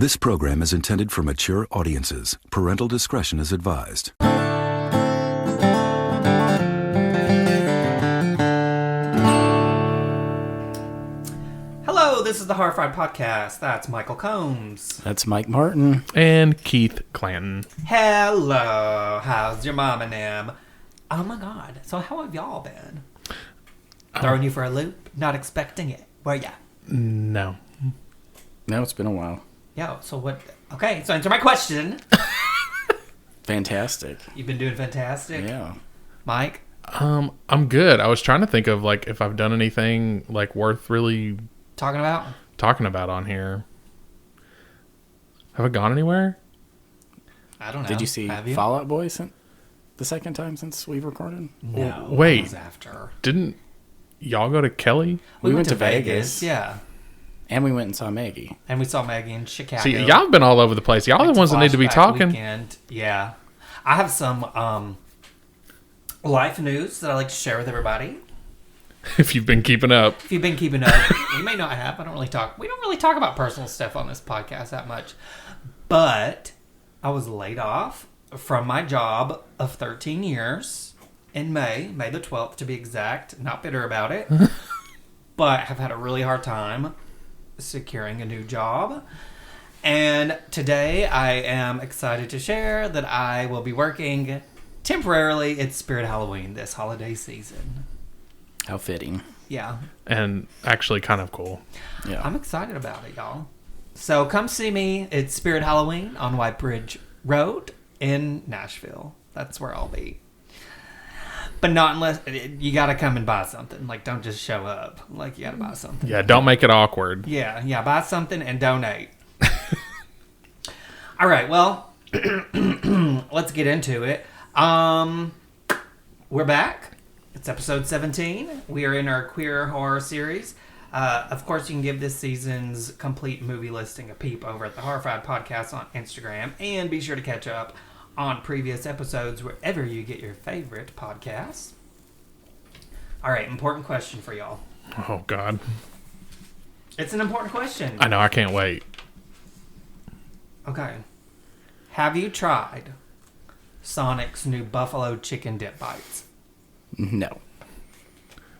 This program is intended for mature audiences. Parental discretion is advised. Hello, this is the Horrified Podcast. That's Michael Combs. That's Mike Martin. And Keith Clanton. Hello, how's your mom and them? Oh my god, so how have y'all been? Throwing you for a loop? Not expecting it, were ya? No. No, it's been a while. Yo, so what? Okay, so answer my question. Fantastic. You've been doing fantastic? Yeah. Mike? I'm good. I was trying to think of like if I've done anything like worth really Talking about on here. Have I gone anywhere? I don't know. Did you see Have you? Fall Out Boy the second time since we've recorded? No. Wait. That was after. Didn't y'all go to Kelly? We went to Vegas. Yeah. And we went and saw Maggie. And we saw Maggie in Chicago. See, y'all have been all over the place. Y'all are the ones that need to be Flashback talking. Weekend. Yeah. I have some life news that I like to share with everybody. If you've been keeping up. If you've been keeping up, you may not have. We don't really talk about personal stuff on this podcast that much. But I was laid off from my job of 13 years in May the 12th to be exact. Not bitter about it. But have had a really hard time securing a new job. And today I am excited to share that I will be working temporarily at Spirit Halloween this holiday season. How fitting. Yeah. And actually kind of cool. Yeah. I'm excited about it, y'all. So come see me at Spirit Halloween on White Bridge Road in Nashville. That's where I'll be. But not unless you got to come and buy something. Like, don't just show up. Like, you got to buy something. Yeah, don't make it awkward. Yeah, buy something and donate. All right, well, let's get into it. We're back. It's episode 17. We are in our queer horror series. Of course, you can give this season's complete movie listing a peep over at the Horrified Podcast on Instagram. And be sure to catch up on previous episodes wherever you get your favorite podcasts. All right, important question for y'all. Oh, God. It's an important question. I know, I can't wait. Okay. Have you tried Sonic's new Buffalo Chicken Dip Bites? No.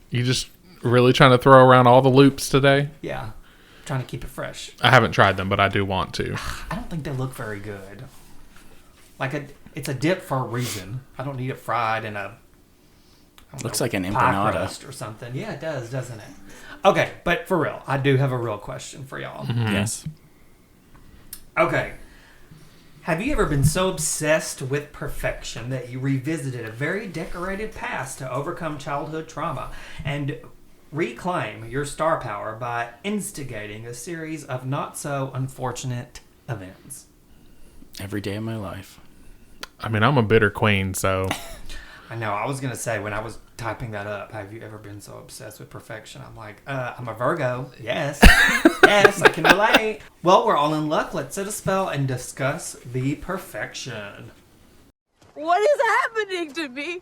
You just really trying to throw around all the loops today? Yeah. I'm trying to keep it fresh. I haven't tried them, but I do want to. I don't think they look very good. It's a dip for a reason. I don't need it fried in a Looks like an pie empanada. crust or something. Yeah, it does, doesn't it? Okay, but for real, I do have a real question for y'all. Mm-hmm. Yes. Okay. Have you ever been so obsessed with perfection that you revisited a very decorated past to overcome childhood trauma and reclaim your star power by instigating a series of not so unfortunate events? Every day of my life. I mean, I'm a bitter queen, so... I know, I was going to say, when I was typing that up, have you ever been so obsessed with perfection? I'm like, I'm a Virgo. Yes. Yes, I can relate. Well, we're all in luck. Let's set a spell and discuss the perfection. What is happening to me?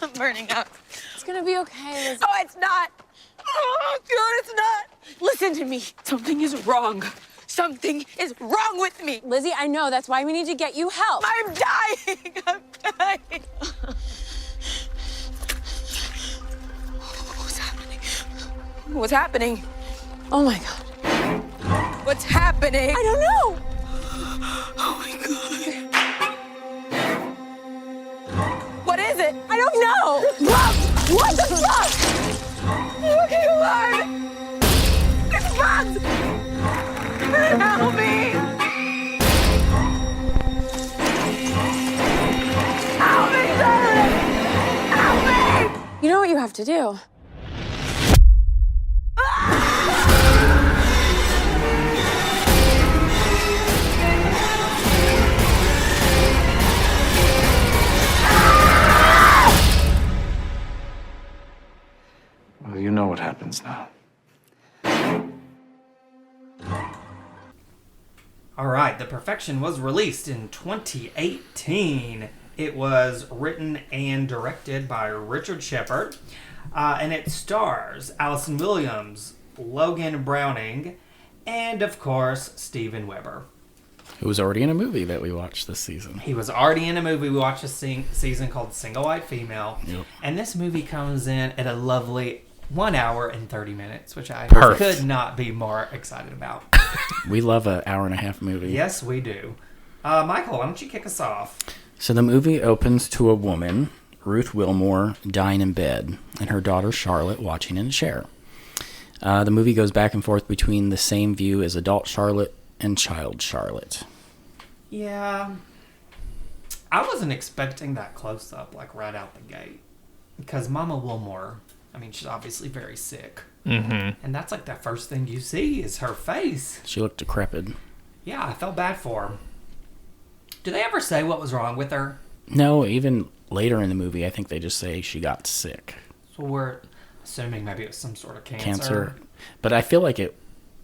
I'm burning up. It's gonna be okay, Lizzie. Oh, it's not. Oh, God, it's not. Listen to me. Something is wrong. Something is wrong with me. Lizzie, I know. That's why we need to get you help. I'm dying. I'm dying. What's happening? What's happening? Oh my God. What's happening? I don't know. Oh my God. What is it? I don't know. What the fuck? Look at you, it's bugs. Help me! Help me, darling! Help me! You know what you have to do? Well, you know what happens now. All right, The Perfection was released in 2018. It was written and directed by Richard Shepard, and it stars Allison Williams, Logan Browning, And, of course, Steven Weber. Who was already in a movie that we watched this season. He was already in a movie we watched this season called Single White Female. Yep. And this movie comes in at a lovely 1 hour and 30 minutes, which I Perfect. could not be more excited about. We love an hour and a half movie. Yes, we do. Michael, why don't you kick us off? So the movie opens to a woman, Ruth Wilmore, dying in bed, and her daughter Charlotte watching in a chair. The movie goes back and forth between the same view as adult Charlotte and child Charlotte. Yeah. I wasn't expecting that close-up, like, right out the gate. Because Mama Wilmore, I mean, she's obviously very sick. Mm-hmm. And that's, like, the first thing you see is her face. She looked decrepit. Yeah, I felt bad for her. Do they ever say what was wrong with her? No, even later in the movie, I think they just say she got sick. So we're assuming maybe it was some sort of Cancer. But I feel like it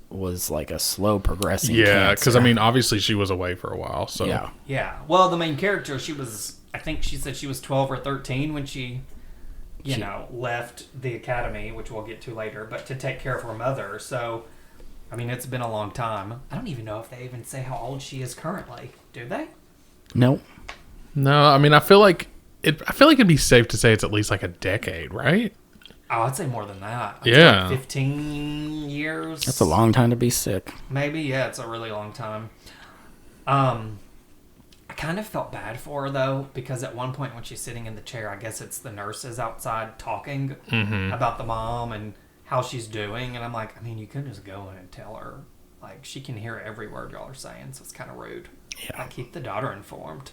was like a slow progressing Yeah, because cancer. I mean, obviously she was away for a while. So Yeah. Yeah. Well, the main character, I think she said she was 12 or 13 when she left the academy, which we'll get to later, but to take care of her mother. So, I mean, it's been a long time. I don't even know if they even say how old she is currently. Do they? No. No, I mean, I feel like it'd be safe to say it's at least like a decade, right? Oh, I'd say more than that. Yeah. 15 years. That's a long time to be sick. Maybe, yeah, it's a really long time. I kind of felt bad for her, though, because at one point when she's sitting in the chair, I guess it's the nurses outside talking about the mom and how she's doing. And I'm like, I mean, you could just go in and tell her. Like, she can hear every word y'all are saying, so it's kind of rude. Yeah. Like, keep the daughter informed.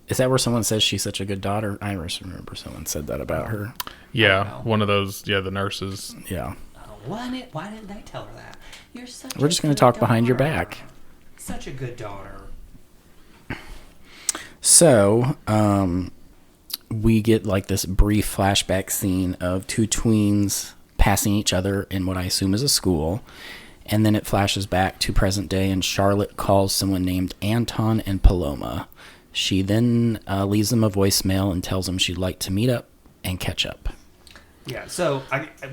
Is that where someone says she's such a good daughter? I remember someone said that about her. Yeah, one of those. Yeah, the nurses. Yeah. Why didn't they tell her that? You're such We're just going to talk behind your back. Such a good daughter. So, we get like this brief flashback scene of two tweens passing each other in what I assume is a school. And then it flashes back to present day, and Charlotte calls someone named Anton and Paloma. She then leaves them a voicemail and tells them she'd like to meet up and catch up. Yeah, so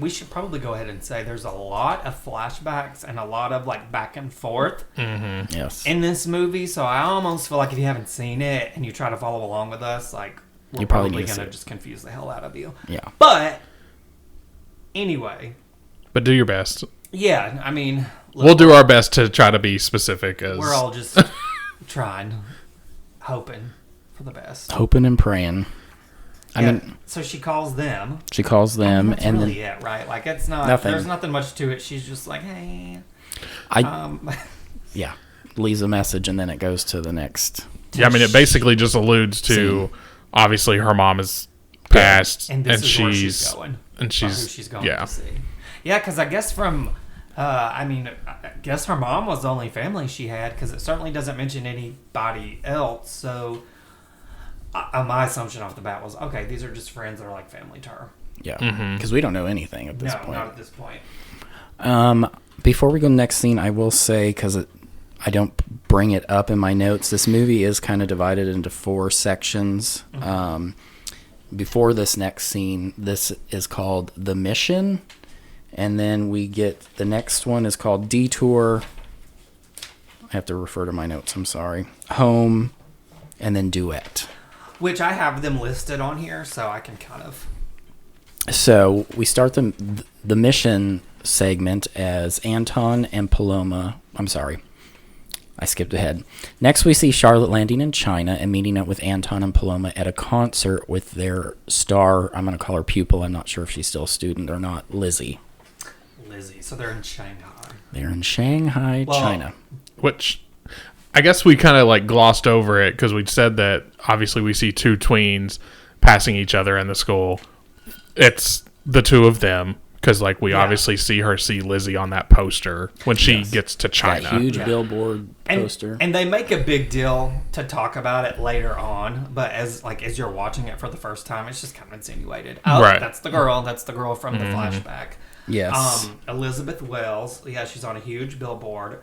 we should probably go ahead and say there's a lot of flashbacks and a lot of like back and forth Yes. in this movie. So I almost feel like if you haven't seen it and you try to follow along with us, like we're You probably probably need to going see to it. just confuse the hell out of you. Yeah. But anyway, But do your best. yeah, I mean, look, We'll do our best to try to be specific as we're all just trying, hoping for the best. Hoping and praying. I Yeah, mean, so she calls them. she calls them, That's and really then it, right? Like it's not. Nothing. There's nothing much to it. She's just like, hey. yeah, leaves a message, and then it goes to the next. Yeah, I mean, it basically just alludes to obviously her mom is passed, And this is where she's going. and Or she's who she's going yeah. to see. Yeah, because I guess I guess her mom was the only family she had, because it certainly doesn't mention anybody else. So my assumption off the bat was, okay, these are just friends that are like family to her. Yeah, because we don't know anything at this No, point. not at this point. Before we go to the next scene, I will say, because I don't bring it up in my notes, this movie is kind of divided into 4 sections. Before this next scene, this is called The Mission, and then we get the next one is called Detour. I have to refer to my notes, I'm sorry. Home, and then Duet. Which I have them listed on here, so I can kind of... So we start the mission segment as Anton and Paloma. I'm sorry, I skipped ahead. Next, we see Charlotte landing in China and meeting up with Anton and Paloma at a concert with their star. I'm going to call her pupil. I'm not sure if she's still a student or not. Lizzie. So they're in Shanghai. They're in Shanghai, China. Which I guess we kind of like glossed over it because we said that obviously we see 2 tweens passing each other in the school. It's the 2 of them because like we obviously see Lizzie on that poster when she gets to China. That huge billboard poster. And they make a big deal to talk about it later on, but as you're watching it for the first time, it's just kind of insinuated. Oh, Right. That's the girl. That's the girl from the flashback. Yes. Elizabeth Wells. Yeah, she's on a huge billboard.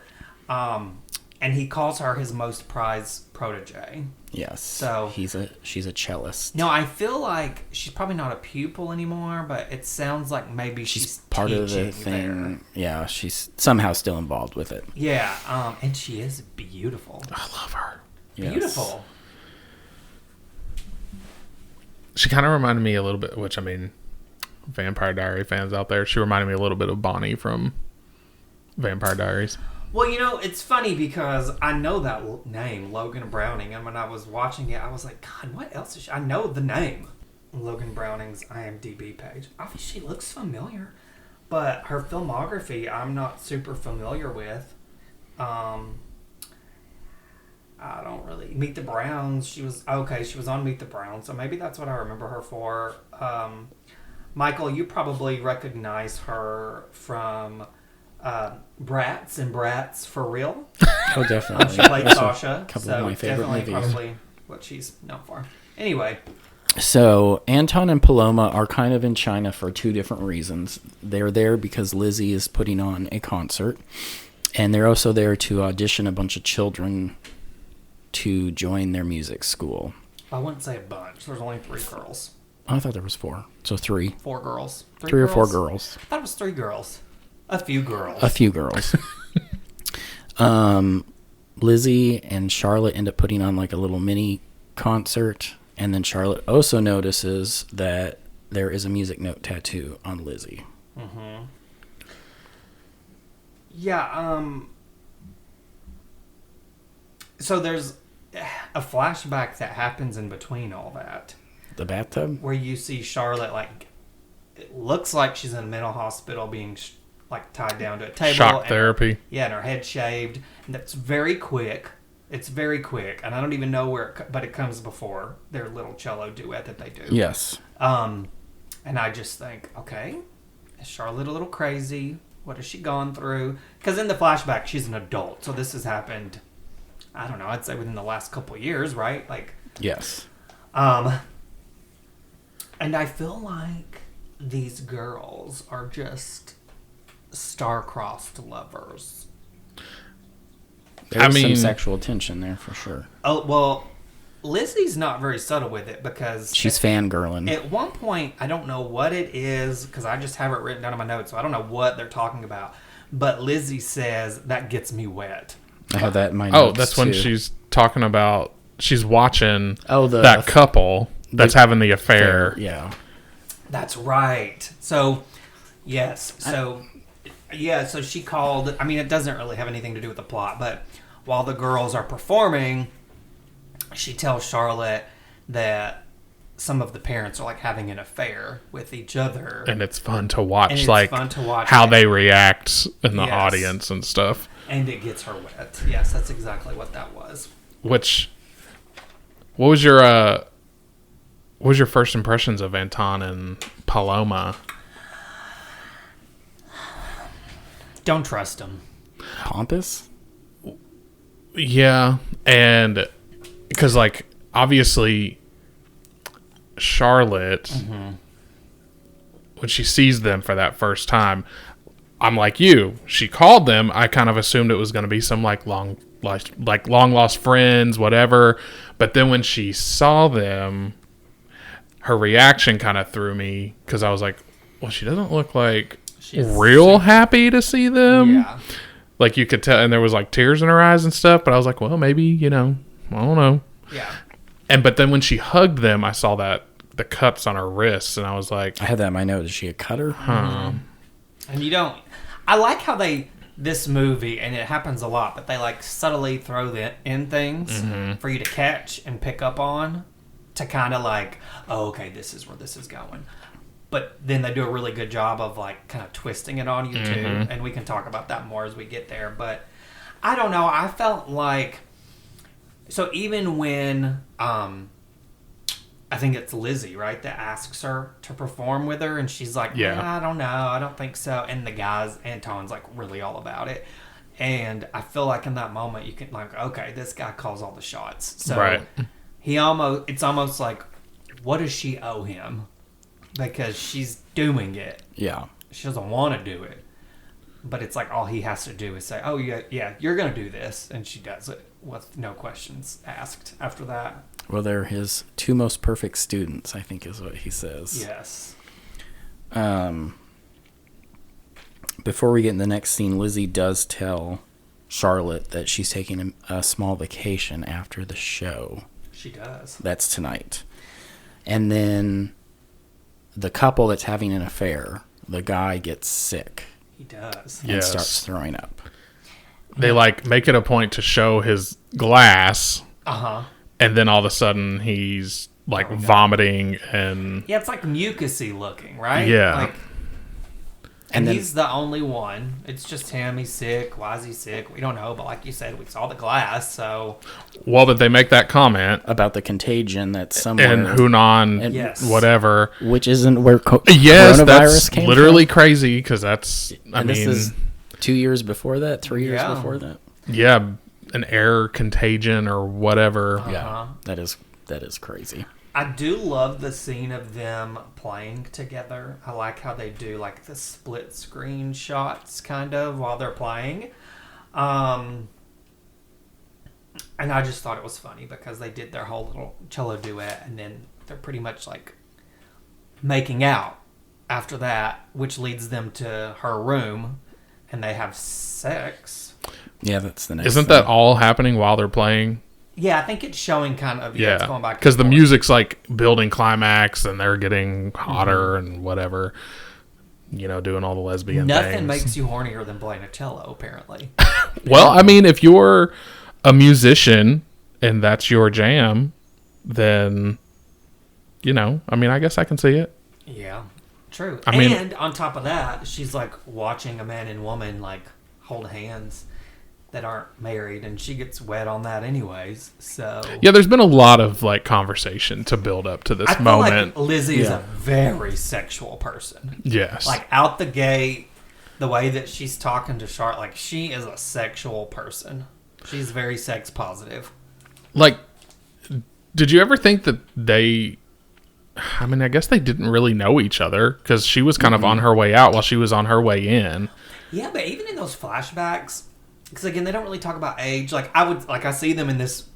and he calls her his most prized protege. Yes. So she's a cellist. No, I feel like she's probably not a pupil anymore, but it sounds like maybe she's part of the teaching thing. there. Yeah, she's somehow still involved with it. Yeah, and she is beautiful. I love her. Yes. Beautiful. She kind of reminded me a little bit, which I mean, Vampire Diary fans out there, she reminded me a little bit of Bonnie from Vampire Diaries. Well, you know, it's funny because I know that name, Logan Browning, and when I was watching it, I was like, God, what else is she? I know the name. Logan Browning's IMDb page. Obviously, she looks familiar, but her filmography, I'm not super familiar with. I don't really... Meet the Browns, she was on Meet the Browns, so maybe that's what I remember her for. Michael, you probably recognize her from... Bratz and Bratz for Real. Oh, definitely. She played Sasha. A couple so of my favorite definitely movies. Probably what she's known for. Anyway, So Anton and Paloma are kind of in China for two different reasons. They're there because Lizzie is putting on a concert, and they're also there to audition a bunch of children to join their music school. I wouldn't say a bunch. There's only 3 girls. I thought there was 4, so 3. 4 girls. 3 or 4 girls. I thought it was 3 girls. A few girls. A few girls. Lizzie and Charlotte end up putting on like a little mini concert, and then Charlotte also notices that there is a music note tattoo on Lizzie. Mm-hmm. Yeah, so there's a flashback that happens in between all that. The bathtub? Where you see Charlotte, like, it looks like she's in a mental hospital being, like, tied down to a table. Shock therapy. Yeah, and her head shaved. And that's very quick. It's very quick. And I don't even know where but it comes before their little cello duet that they do. Yes. And I just think, okay, is Charlotte a little crazy? What has she gone through? Because in the flashback, she's an adult. So this has happened, I don't know, I'd say within the last couple of years, right? Like, Yes. and I feel like these girls are just star-crossed lovers. There's mean- some sexual tension there for sure. Oh, well, Lizzie's not very subtle with it because... She's fangirling. At one point, I don't know what it is, because I just have it written down in my notes, so I don't know what they're talking about. But Lizzie says, that gets me wet. I have that in my Oh, notes that's when too. she's talking about, she's watching the that couple that's having the affair. Yeah. That's right. So, yes. So, so she called... I mean, it doesn't really have anything to do with the plot, but while the girls are performing, she tells Charlotte that some of the parents are, like, having an affair with each other. And it's fun to watch, And it's like, fun to watch how it. they react in the Yes. audience and stuff. And it gets her wet. Yes, that's exactly what that was. Which, what was your first impressions of Anton and Paloma? Don't trust him. Pompous? Yeah, and because, like, obviously Charlotte, when she sees them for that first time, I'm like you. She called them. I kind of assumed it was going to be some long lost friends, whatever. But then when she saw them, her reaction kind of threw me because I was like, well, she doesn't look like real happy to see them. Yeah. Like, you could tell, and there was, like, tears in her eyes and stuff, but I was like, well, maybe, I don't know. Yeah. But then when she hugged them, I saw the cuts on her wrists, and I was like, I had that in my notes. Is she a cutter? And you don't... I like how this movie, and it happens a lot, but they, like, subtly throw in things for you to catch and pick up on to kind of like, oh, okay, this is where this is going. But then they do a really good job of, like, kind of twisting it on you, too. And we can talk about that more as we get there. But I don't know. I felt like... So even when... I think it's Lizzie, right, that asks her to perform with her. And she's like, I don't know. I don't think so. And the guys, Anton's, like, really all about it. And I feel like in that moment, you can, like, okay, this guy calls all the shots. So right. It's almost like, what does she owe him? Because she's doing it. Yeah. She doesn't want to do it. but it's like all he has to do is say, "Oh yeah, you're gonna do this," and she does it with no questions asked after that. Well, they're his 2 most perfect students, I think is what he says. Yes. Before we get in the next scene, Lizzie does tell Charlotte that she's taking a small vacation after the show. She does. That's tonight. And then the couple that's having an affair, the guy gets sick. He does. And starts throwing up. They make it a point to show his glass. Uh-huh. And then all of a sudden he's vomiting and Yeah, it's like mucusy looking, right? Yeah. And he's the only one. It's just him. He's sick. Why is he sick? We don't know. But like you said, we saw the glass, so... Well, but they make that comment. About the contagion that's somewhere. And Hunan, and whatever. Which isn't where yes, coronavirus that's came literally from. crazy, because that's... This is 2 years before that? 3 years before that? Yeah, an air contagion or whatever. Yeah, that is crazy. I do love the scene of them playing together. I like how they do like the split screen shots kind of while they're playing. And I just thought it was funny because they did their whole little cello duet and then they're pretty much like making out after that, which leads them to her room and they have sex. Yeah, that's the next Isn't thing. that all happening while they're playing? Yeah, I think it's showing kind of it's going back because the forth. music's like building climax and they're getting hotter and whatever, doing all the lesbian Nothing things. makes you hornier than playing a cello, apparently. Well, I mean, if you're a musician and that's your jam, then I guess I can see it. Yeah, true. I mean, and on top of that, she's like watching a man and woman like hold hands that aren't married, and she gets wet on that anyways. So yeah, there's been a lot of conversation to build up to this I feel moment. like Lizzie is a very sexual person. Yes, Like out the gate, the way that she's talking to Charlotte, like she is a sexual person. She's very sex positive. Did you ever think that they? I mean, I guess they didn't really know each other because she was kind of on her way out while she was on her way in. Yeah, but even in those flashbacks, because again, they don't really talk about age. I see them in this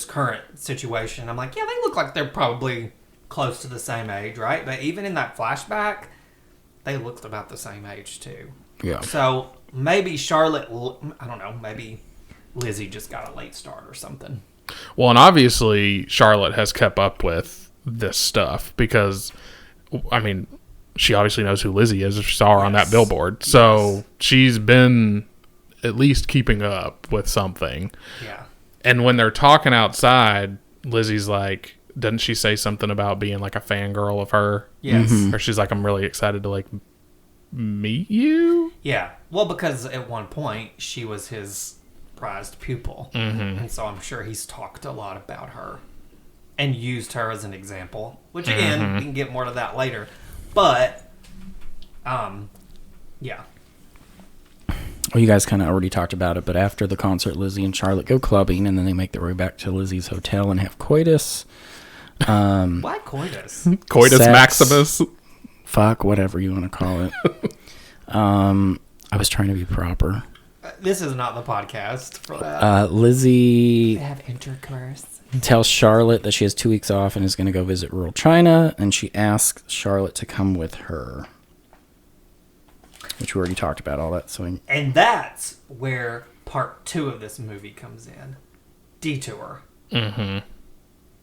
current situation. I'm like, yeah, they look like they're probably close to the same age, right? But even in that flashback, they looked about the same age too. Yeah. So maybe Charlotte, I don't know, maybe Lizzie just got a late start or something. Well, and obviously Charlotte has kept up with this stuff because, I mean, she obviously knows who Lizzie is if she saw her on that billboard. So she's been at least keeping up with something. Yeah. And when they're talking outside, Lizzie's like, doesn't she say something about being like a fangirl of her? Yes. Or she's like, I'm really excited to meet you. Yeah. Well, because at one point she was his prized pupil. Mm-hmm. And so I'm sure he's talked a lot about her and used her as an example, which again, we can get more to that later. But, yeah. Well, you guys kind of already talked about it, but after the concert, Lizzie and Charlotte go clubbing, and then they make their way back to Lizzie's hotel and have coitus. Why coitus? Coitus Sex. Maximus. Fuck, whatever you want to call it. I was trying to be proper. This is not the podcast for that. Lizzie They have intercourse. tells Charlotte that she has 2 weeks off and is going to go visit rural China, and she asks Charlotte to come with her. Which we already talked about all that. So And that's where part 2 of this movie comes in. Detour. Mm-hmm.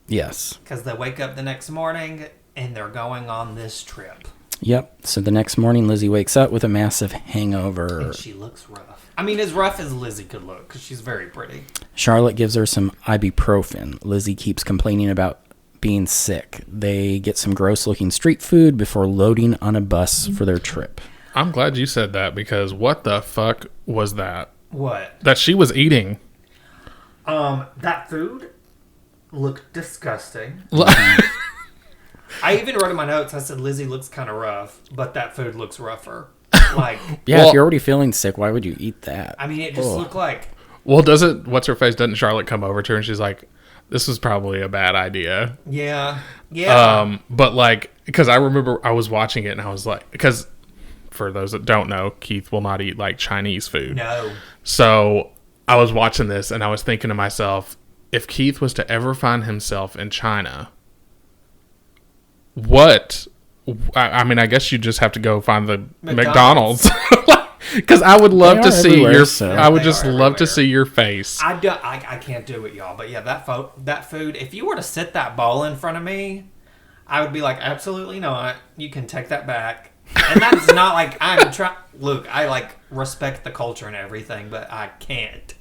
yes. Because they wake up the next morning and they're going on this trip. Yep. So the next morning, Lizzie wakes up with a massive hangover. And she looks rough. I mean, as rough as Lizzie could look, because she's very pretty. Charlotte gives her some ibuprofen. Lizzie keeps complaining about being sick. They get some gross-looking street food before loading on a bus for their trip. I'm glad you said that because what the fuck was that? What? That she was eating. That food looked disgusting. I even wrote in my notes, I said, Lizzie looks kind of rough, but that food looks rougher. Like, Yeah, Well- if you're already feeling sick, why would you eat that? I mean, it just looked like... Well, doesn't Charlotte come over to her and she's like, this was probably a bad idea. Yeah. Yeah. But because I remember I was watching it and I was like, because for those that don't know, Keith will not eat like Chinese food. No. So I was watching this and I was thinking to myself, if Keith was to ever find himself in China, what? I mean, I guess you just have to go find the McDonald's. Because I would love to see your. I would just love to see your face. I can't do it, y'all. But yeah, that food. If you were to sit that bowl in front of me, I would be like, absolutely not. You can take that back. And that's not like I'm trying. Look, I like respect the culture and everything, but I can't.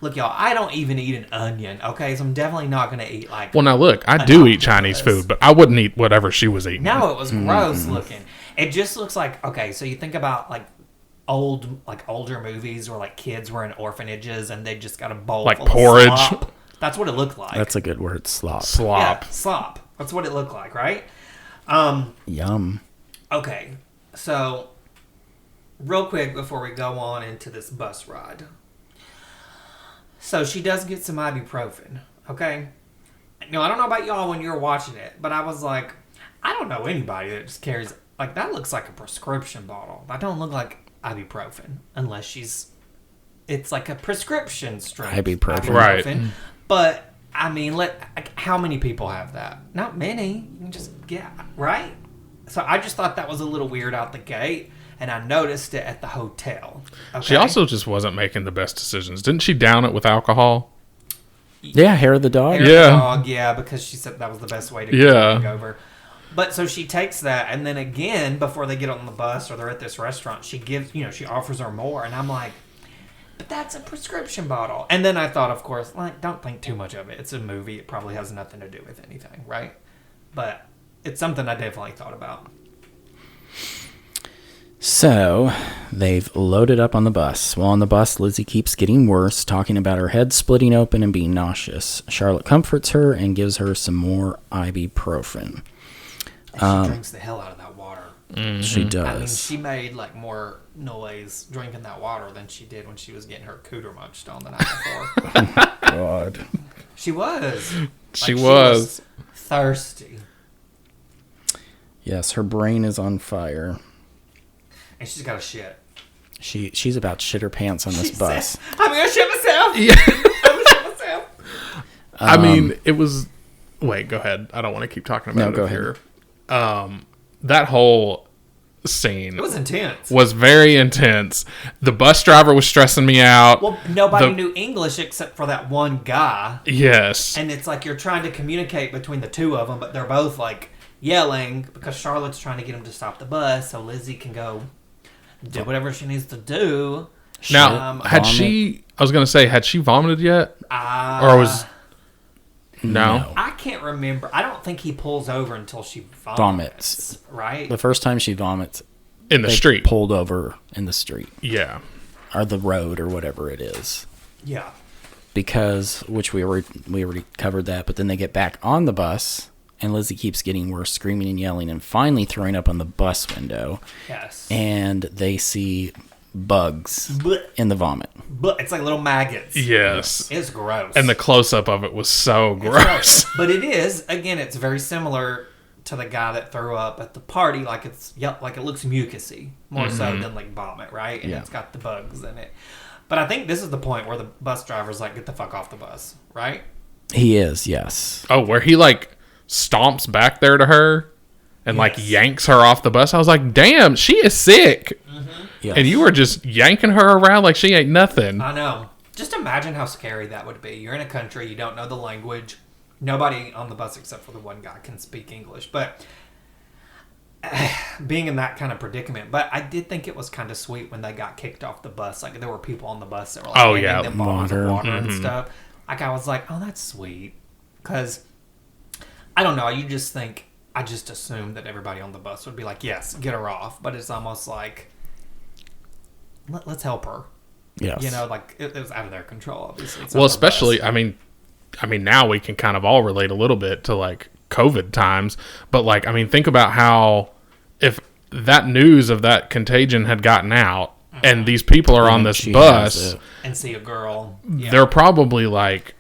Look, y'all, I don't even eat an onion. Okay, so I'm definitely not gonna eat like. Well, now look, I do eat Chinese food, but I wouldn't eat whatever she was eating. No, it was gross looking. It just looks like so you think about like older movies where like kids were in orphanages and they just got a bowl like full porridge. Of slop. That's what it looked like. That's a good word, slop. Slop. Yeah, slop. That's what it looked like, right? Yum. Okay, so real quick before we go on into this bus ride. So she does get some ibuprofen, okay? Now, I don't know about y'all when you're watching it, but I was like, I don't know anybody that just carries, like, that looks like a prescription bottle. That don't look like ibuprofen unless it's like a prescription strength Ibuprofen. Right. But, I mean, how many people have that? Not many. You can just get, right? So I just thought that was a little weird out the gate. And I noticed it at the hotel. Okay? She also just wasn't making the best decisions. Didn't she down it with alcohol? Yeah, hair of the dog. Hair of the dog, yeah, because she said that was the best way to get over. But so she takes that, and then again, before they get on the bus or they're at this restaurant, she gives, she offers her more. And I'm like, but that's a prescription bottle. And then I thought, of course, like, don't think too much of it. It's a movie. It probably has nothing to do with anything, right? But it's something I definitely thought about. So, they've loaded up on the bus. While on the bus, Lizzie keeps getting worse, talking about her head splitting open and being nauseous. Charlotte comforts her and gives her some more ibuprofen. And she drinks the hell out of that water. Mm-hmm. She does. I mean, she made like more noise drinking that water than she did when she was getting her cooter munched on the night before. God. She was. She was thirsty. Yes, her brain is on fire. And she's got a shit. She's about to shit her pants on this bus. Said, I'm going to shit myself. Yeah. I'm going to shit myself. I mean, it was... Wait, go ahead. I don't want to keep talking about it go here. That whole scene... It was intense. Was very intense. The bus driver was stressing me out. Well, nobody knew English except for that one guy. Yes. And it's like you're trying to communicate between the two of them, but they're both like yelling because Charlotte's trying to get him to stop the bus so Lizzie can go do whatever she needs to do. Now, had she vomited yet? Or was... No. I can't remember. I don't think he pulls over until she vomits. Right? The first time she vomits... In the street. Pulled over in the street. Yeah. Or the road or whatever it is. Yeah. Because, which we already covered that, but then they get back on the bus... And Lizzie keeps getting worse, screaming and yelling, and finally throwing up on the bus window. Yes. And they see bugs in the vomit. But it's like little maggots. Yes. It's gross. And the close-up of it was so gross. But it is, again, it's very similar to the guy that threw up at the party. Like like it looks mucusy, more so than like vomit, right? And it's got the bugs in it. But I think this is the point where the bus driver's like, get the fuck off the bus, right? He is, yes. Oh, where he like... stomps back there to her and like yanks her off the bus. I was like, damn, she is sick. Mm-hmm. Yes. And you were just yanking her around like she ain't nothing. I know. Just imagine how scary that would be. You're in a country, you don't know the language. Nobody on the bus except for the one guy can speak English. But being in that kind of predicament. But I did think it was kind of sweet when they got kicked off the bus. Like there were people on the bus that were like handing them bottles of water and stuff. Like I was like, oh, that's sweet. Because I don't know. You just think, I just assumed that everybody on the bus would be like, yes, get her off. But it's almost like, let's help her. Yes. You know, like it was out of their control, obviously. Well, especially, I mean, now we can kind of all relate a little bit to like COVID times. But like, I mean, think about how if that news of that contagion had gotten out and these people are on this bus and see a girl, they're probably like,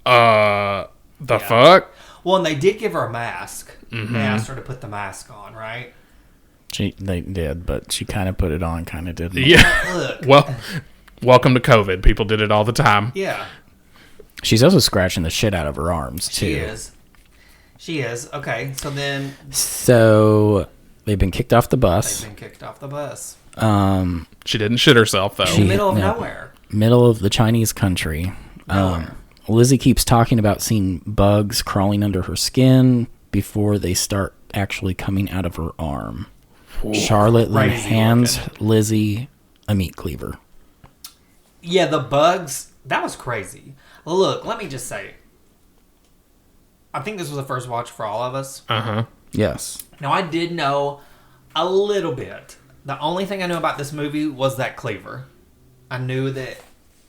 the fuck? Well, and they did give her a mask. They asked her to put the mask on, right? They did, but she kind of put it on, kind of didn't. Yeah. Look. Well, welcome to COVID. People did it all the time. Yeah. She's also scratching the shit out of her arms, too. She is. Okay, so then... So, they've been kicked off the bus. She didn't shit herself, though. In the middle of nowhere. Middle of the Chinese country. Lizzie keeps talking about seeing bugs crawling under her skin before they start actually coming out of her arm. Ooh, Charlotte then hands Lizzie a meat cleaver. Yeah, the bugs, that was crazy. Look, let me just say, I think this was the first watch for all of us. Uh-huh. Yes. Now, I did know a little bit. The only thing I knew about this movie was that cleaver. I knew that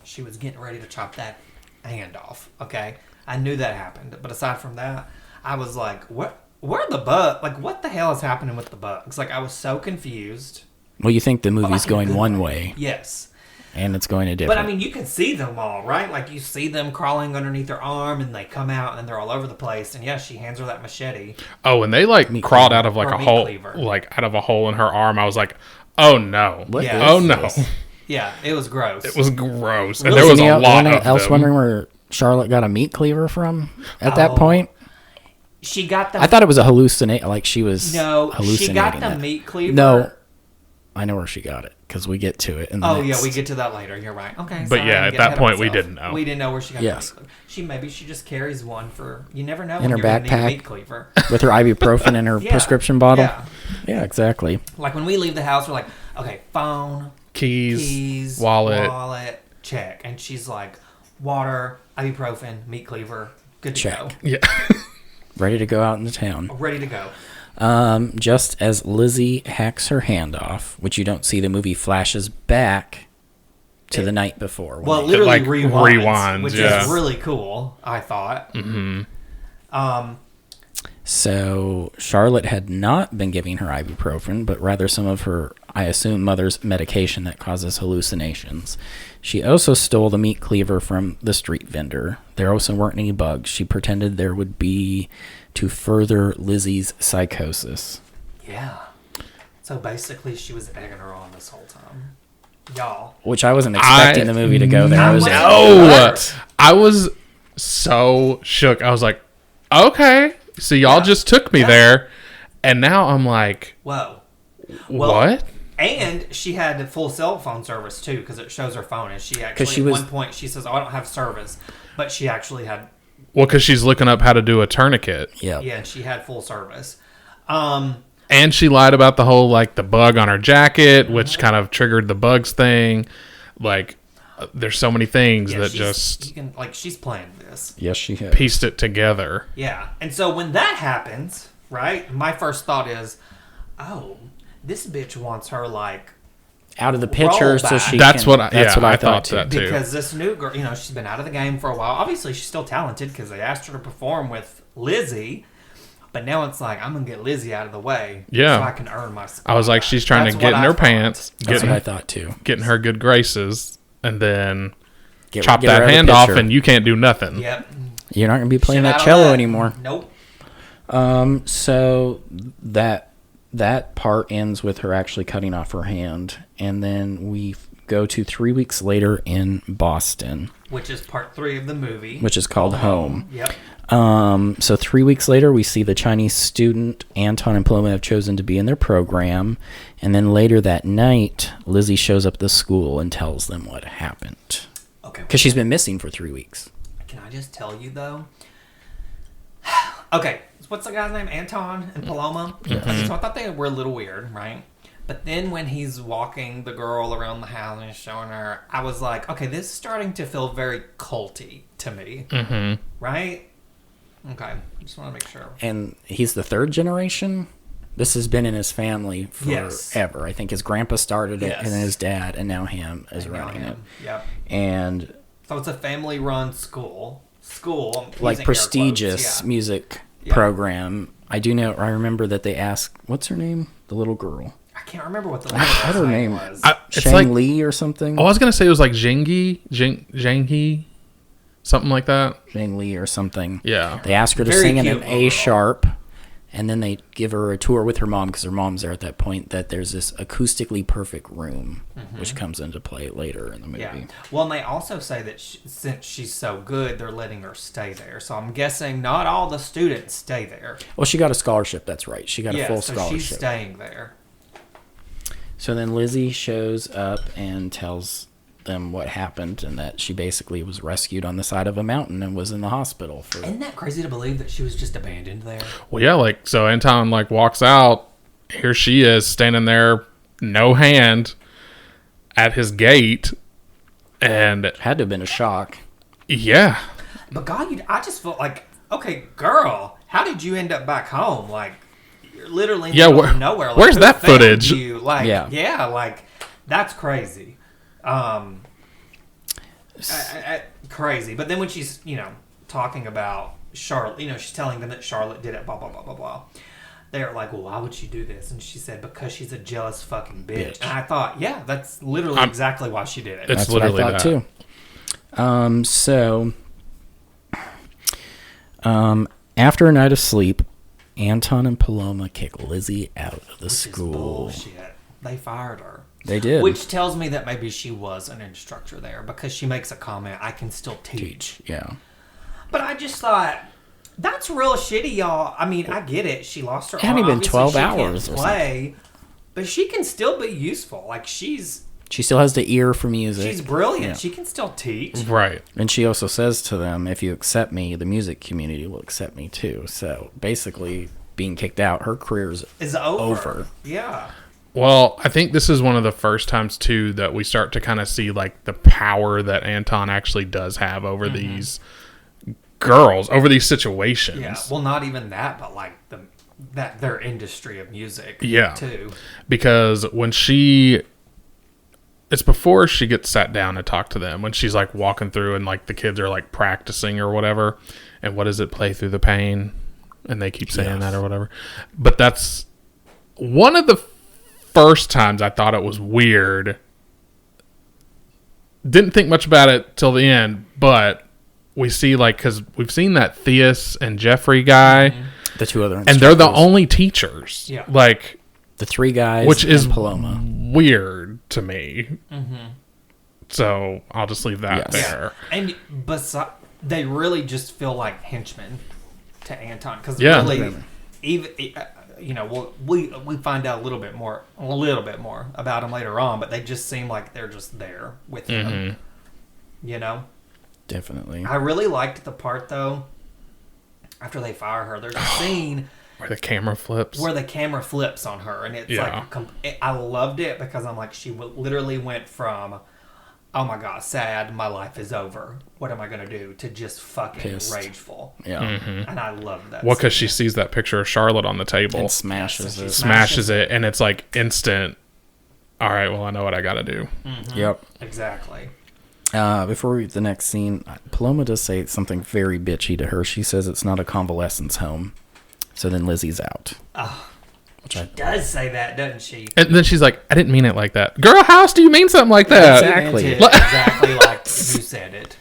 she was getting ready to chop that hand off, okay? I knew that happened. But aside from that, I was like, where are the bugs? Like, what the hell is happening with the bugs? Like, I was so confused. Well, you think the movie's going one way. Yes. And it's going a different. But, I mean, you can see them all, right? Like, you see them crawling underneath her arm, and they come out, and they're all over the place. And, yeah, she hands her that machete. Oh, and they, like, crawled out of, like, a hole. Like, out of a hole in her arm. I was like, oh, no. Yeah. Oh, no. Yeah, it was gross. It was gross. And there was a lot of else them. Wondering where Charlotte got a meat cleaver from at that point? She got the... I thought it was a hallucination. Like, she was hallucinating. She got the meat cleaver. No. I know where she got it, because we get to it in the next. Yeah, we get to that later. You're right. Okay. But yeah, at that point, we didn't know. We didn't know where she got the meat cleaver. Maybe she just carries one for... You never know in her backpack meat cleaver. With her ibuprofen in her prescription bottle. Yeah, exactly. Like, when we leave the house, we're like, okay, phone... Keys, wallet, check. And she's like, water, ibuprofen, meat cleaver, good to go. Yeah. Ready to go out into town. Ready to go. Just as Lizzie hacks her hand off, which you don't see, the movie flashes back to the night before. Well, it literally rewinds, which is really cool, I thought. Mm-hmm. So Charlotte had not been giving her ibuprofen, but rather some of her, I assume, mother's medication that causes hallucinations. She also stole the meat cleaver from the street vendor. There also weren't any bugs. She pretended there would be to further Lizzie's psychosis. Yeah. So basically she was egging her on this whole time. Y'all. Which I wasn't expecting the movie to go there. I was so shook. I was like, okay. So y'all just took me there, and now I'm like, whoa. What? And she had full cell phone service, too, because it shows her phone. And she actually, at one point, she says, I don't have service. But she actually had... Well, because she's looking up how to do a tourniquet. Yeah. Yeah, and she had full service. And she lied about the whole, like, the bug on her jacket, which kind of triggered the bugs thing. Like, there's so many things that just... she's playing this. Yes, she has. Pieced it together. Yeah. And so when that happens, right, my first thought is, oh... This bitch wants her, like, out of the picture so she That's what I thought too. That too. Because this new girl, she's been out of the game for a while. Obviously, she's still talented because they asked her to perform with Lizzie. But now it's like, I'm going to get Lizzie out of the way so I can earn my spot. I was like, she's trying to get in her pants. That's what I thought, too. Getting her good graces, and then chop that hand off, and you can't do nothing. Yep. You're not going to be playing that cello anymore. Nope. So that part ends with her actually cutting off her hand, and then we go to 3 weeks later in Boston, which is part 3 of the movie, which is called Home. Yep. So 3 weeks later, we see the Chinese student Anton and Paloma have chosen to be in their program, and then later that night, Lizzie shows up at the school and tells them what happened. Okay. Because she's been missing for 3 weeks. Can I just tell you though? Okay. What's the guy's name? Anton and Paloma? Mm-hmm. So I thought they were a little weird, right? But then when he's walking the girl around the house and showing her, I was like, okay, this is starting to feel very culty to me. Mm-hmm. Right? Okay. Just want to make sure. And he's the third generation? This has been in his family forever. I think his grandpa started it, and then his dad, and now him is running it. Yep. And so it's a family-run school. Like prestigious music program. I remember that they asked, what's her name? The little girl. I can't remember what the her name was. Shang Li or something? I was going to say it was like Zhanghi, something like that. Zhang Li or something. Yeah. They asked her to sing in an A sharp, And then they give her a tour with her mom, because her mom's there at that point, that there's this acoustically perfect room, which comes into play later in the movie. Yeah. Well, and they also say that since she's so good, they're letting her stay there. So I'm guessing not all the students stay there. Well, she got a scholarship, that's right. She got a full so scholarship. she's staying there. So then Lizzie shows up and tells them what happened, and that she basically was rescued on the side of a mountain and was in the hospital for... Isn't that crazy to believe that she was just abandoned there? Well, yeah, like, so Anton, like, walks out. Here she is, standing there, no hand, at his gate. And... Had to have been a shock. Yeah. But God, I just felt like, okay, girl, how did you end up back home? Like, you're literally in the middle of nowhere. Like, where's who that found footage? You? Like, yeah, like, that's crazy. Crazy. But then when she's, talking about Charlotte, she's telling them that Charlotte did it, blah, blah, blah, blah, blah. They're like, well, why would she do this? And she said, because she's a jealous fucking bitch. And I thought, yeah, that's literally exactly why she did it. That's literally what I thought, too. After a night of sleep, Anton and Paloma kick Lizzie out of the school. Bullshit. They fired her. They did. Which tells me that maybe she was an instructor there, because she makes a comment, I can still teach. Yeah. But I just thought, that's real shitty, y'all. I mean, I get it. She lost her arm. It hadn't even been 12 Obviously, hours she or can't play, but she can still be useful. Like, She still has the ear for music. she's brilliant. Yeah. She can still teach. Right. And she also says to them, if you accept me, the music community will accept me too. So basically, being kicked out, her career is over. Yeah. Well, I think this is one of the first times, too, that we start to kind of see, like, the power that Anton actually does have over these girls, over these situations. Yeah. Well, not even that, but, like, their industry of music, too. Because when it's before she gets sat down to talk to them, when she's, like, walking through and, like, the kids are, like, practicing or whatever. And what does it play through the pain? And they keep saying that or whatever. But that's one of the first times I thought it was weird. Didn't think much about it till the end, but we see, like, because we've seen that Theus and Jeffrey guy, the two other instructors, and they're the only teachers. Yeah, like the three guys, which is Paloma. Weird to me. So I'll just leave that there. And they really just feel like henchmen to Anton, because really, even. we find out a little bit more about them later on, but they just seem like they're just there with him. Definitely. I really liked the part, though, after they fire her. There's a scene where the camera flips on her, and it's like I loved it, because I'm like, she literally went from, oh my god, sad, my life is over, what am I gonna do, to just fucking pissed, rageful. And I loved that. Well, because she sees that picture of Charlotte on the table and smashes it, and it's like instant. All right, well, I know what I gotta do. Yep, exactly. Before we read the next scene, Paloma does say something very bitchy to her. She says it's not a convalescence home. So then Lizzie's out. She does say that, doesn't she? And then she's like, I didn't mean it like that. Girl, how else do you mean something like that? Exactly like you said it.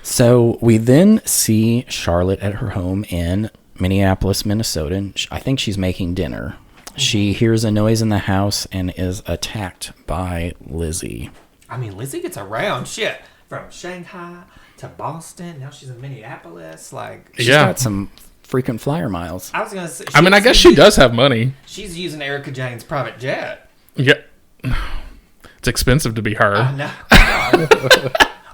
So we then see Charlotte at her home in Minneapolis, Minnesota. And I think she's making dinner. She hears a noise in the house and is attacked by Lizzie. I mean, Lizzie gets around. Shit. From Shanghai to Boston. Now she's in Minneapolis. Like, she's got some freaking flyer miles. I was going to say. I mean, I guess she does have money. She's using Erica Jane's private jet. Yeah. It's expensive to be her. I know.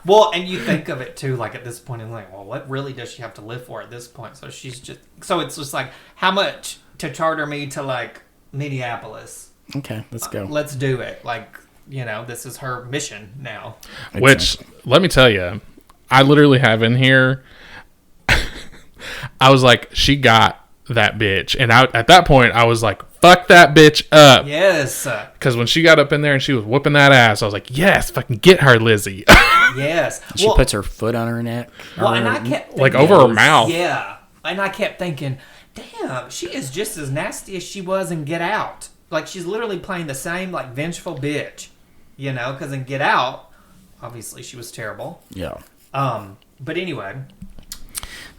Well, and you think of it, too, like, at this point, and like, well, what really does she have to live for at this point? So it's just like, how much to charter me to, like, Minneapolis? Okay, let's go. Let's do it. Like, this is her mission now. Exactly. Which, let me tell you, I literally have in here, I was like, she got that bitch. And at that point, I was like, fuck that bitch up. Yes. Because when she got up in there and she was whooping that ass, I was like, yes, fucking get her, Lizzie. Yes. She puts her foot on her neck. Well, and I kept thinking, like over her mouth. Yeah. And I kept thinking, damn, she is just as nasty as she was in Get Out. Like, she's literally playing the same, like, vengeful bitch. Because in Get Out, obviously she was terrible. Yeah. But anyway.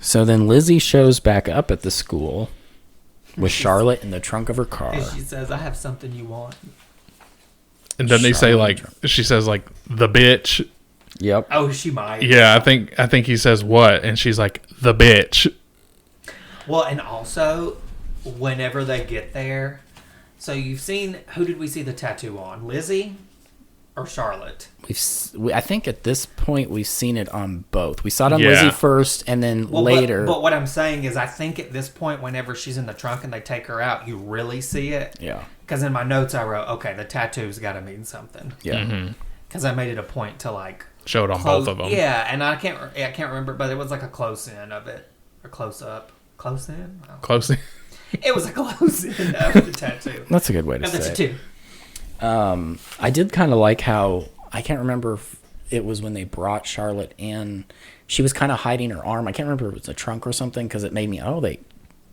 So then Lizzie shows back up at the school with Charlotte in the trunk of her car. And she says, I have something you want. And then they say, like, she says, like, the bitch. Yep. Oh, she might. Yeah, I think he says what? And she's like, the bitch. Well, and also, whenever they get there, so you've seen, who did we see the tattoo on? Lizzie or Charlotte? I think at this point we've seen it on both. We saw it on Yeah. Lizzie first, and then later. But what I'm saying is, I think at this point, whenever she's in the trunk and they take her out, you really see it. Yeah. Because in my notes I wrote, okay, the tattoo's got to mean something. Yeah. Because I made it a point to like Show it on both of them. Yeah, and I can't remember, but it was like a close in of it or close up, close in. Oh. Close. It was a close in of the tattoo. That's a good way to Of the say it. tattoo. I did kind of like how, I can't remember if it was when they brought Charlotte in. She was kind of hiding her arm. I can't remember if it was a trunk or something, because it made me,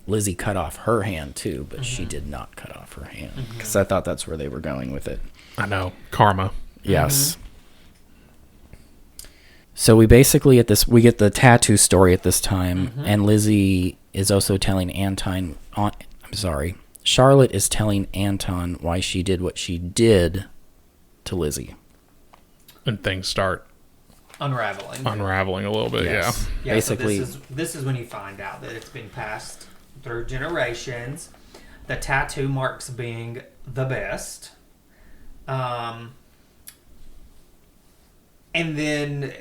Lizzie cut off her hand too, but she did not cut off her hand, because I thought that's where they were going with it. I know. Karma. Yes. So we basically we get the tattoo story at this time, and Lizzie is also telling Charlotte is telling Anton why she did what she did to Lizzie. And things start Unraveling a little bit. Yes. Yeah, Basically, so this is when you find out that it's been passed through generations. The tattoo marks being the best. And then,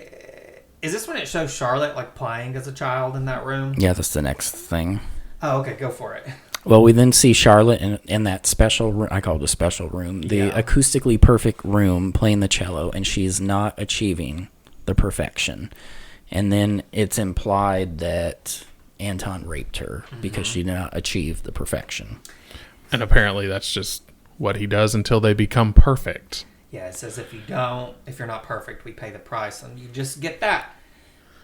is this when it shows Charlotte like playing as a child in that room? yeah, that's the next thing. Oh, okay, go for it. Well, we then see Charlotte in that special room. I call it a special room. The acoustically perfect room playing the cello, and she's not achieving the perfection. And then it's implied that Anton raped her because she did not achieve the perfection. And apparently that's just what he does until they become perfect. Yeah, it says if you're not perfect, we pay the price. And you just get that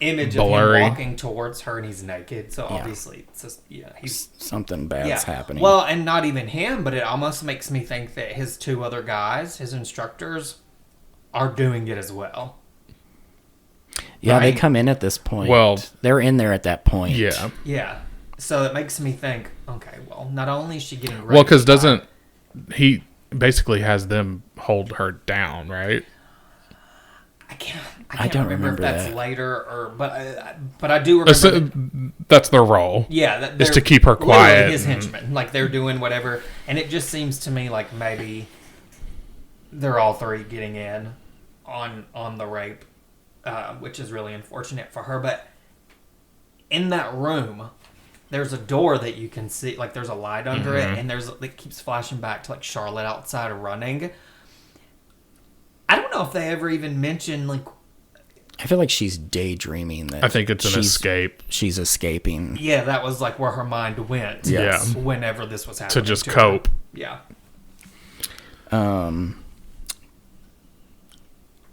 image Blurry. of him walking towards her and he's naked. So obviously, it's just, he's... Something bad's happening. Well, and not even him, but it almost makes me think that his two other guys, his instructors, are doing it as well. yeah, right? they come in at this point. Well, they're in there at that point. Yeah. Yeah. So it makes me think, okay, well, not only is she getting raped... Well, because doesn't he basically has them hold her down, right? I can't don't remember if remember that's that. later or... But I do remember... That's their role. Yeah, is to keep her literally quiet. His henchmen, like they're doing whatever, and it just seems to me like maybe they're all three getting in on the rape, which is really unfortunate for her. But in that room, there's a door that you can see, like there's a light under it, and it keeps flashing back to like Charlotte outside running. I don't know if they ever even mention like. I feel like she's daydreaming that I think it's an escape. She's escaping. Yeah, that was like where her mind went. Yes. Whenever this was happening. To just her. cope. Yeah.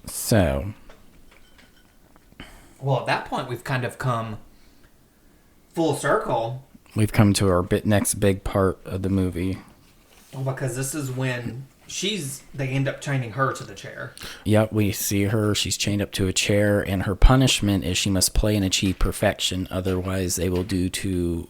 So. Well, at that point, we've kind of come full circle. We've come to our next big part of the movie. Because this is when they end up chaining her to the chair. Yep, we see her. She's chained up to a chair, and her punishment is she must play and achieve perfection. Otherwise, they will do to...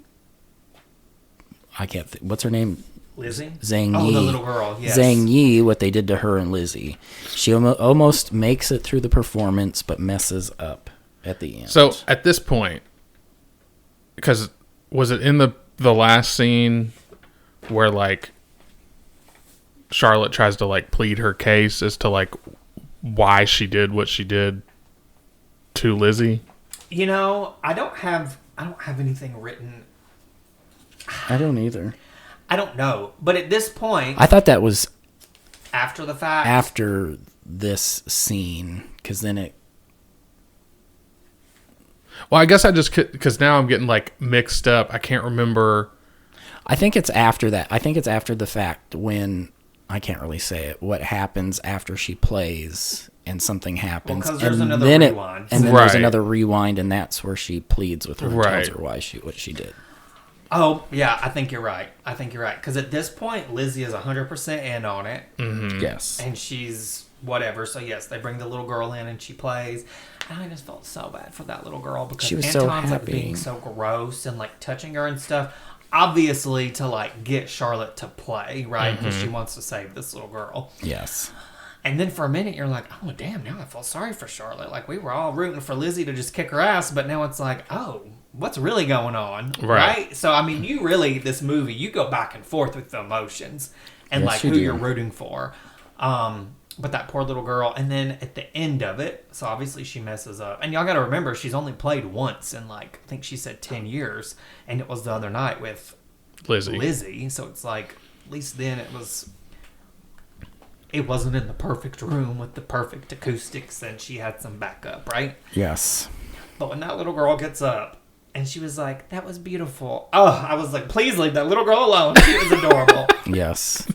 what's her name? Lizzie? Zhang Oh, Yi. the little girl, yes. Zhang Yi, what they did to her and Lizzie. She almost makes it through the performance, but messes up at the end. So at this point, because was it in the last scene where like Charlotte tries to like plead her case as to like why she did what she did to Lizzie? You know, I don't have anything written. I don't either. I don't know, but at this point, I thought that was after the fact, after this scene, because then it... Well, I guess I just because now I'm getting like mixed up. I can't remember. I think it's after that. I think it's after the fact when... I can't really say it. What happens after she plays and something happens. Well, 'cause there's and another then rewind. And then Right. there's another rewind, and that's where she pleads with her and Right. tells her what she did. Oh, yeah, I think you're right. Because at this point, Lizzie is 100% in on it. Yes. And she's whatever. So, yes, they bring the little girl in and she plays. And I just felt so bad for that little girl because She was so Anton's like happy. being so gross and like touching her and stuff. obviously to like get Charlotte to play, right? Because she wants to save this little girl. Yes. And then for a minute, you're like, oh, damn, now I feel sorry for Charlotte. Like, we were all rooting for Lizzie to just kick her ass, but now it's like, oh, what's really going on? Right? So, I mean, you really, this movie, you go back and forth with the emotions and, Yes, like, you who do. you're rooting for. But that poor little girl. And then at the end of it, so obviously she messes up. And y'all got to remember, she's only played once in, like, I think she said 10 years. And it was the other night with Lizzie. So it's like, at least then it wasn't in the perfect room with the perfect acoustics, and she had some backup, right? Yes. But when that little girl gets up and she was like, that was beautiful. Oh, I was like, please leave that little girl alone. She was adorable. Yes.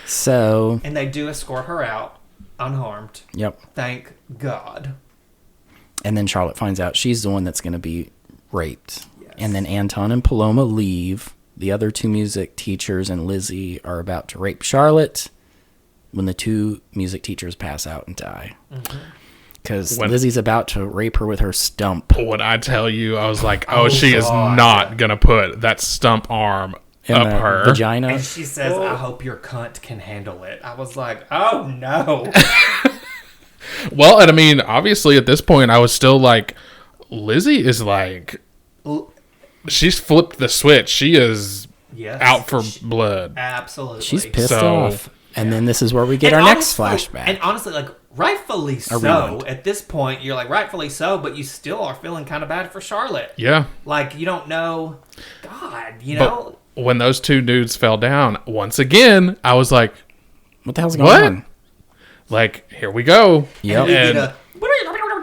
So. And they do escort her out unharmed. Yep. Thank God. And then Charlotte finds out she's the one that's going to be raped. Yes. And then Anton and Paloma leave. The other two music teachers and Lizzie are about to rape Charlotte when the two music teachers pass out and die. Because Lizzie's about to rape her with her stump. When I tell you, I was like, she is not going to put that stump arm In up the her vagina. And she says, I hope your cunt can handle it. I was like, oh no. Well, and I mean, obviously at this point, I was still like, Lizzie is like, she's flipped the switch. She is out for blood. Absolutely. She's pissed off. And then this is where we get And our next honestly- flashback. And honestly, like, rightfully so. rewind. At this point, you're like, rightfully so, but you still are feeling kind of bad for Charlotte. Yeah. Like, you don't know. God, you know? But when those two dudes fell down, once again, I was like, what the hell's going on? Like, here we go. Yep. And,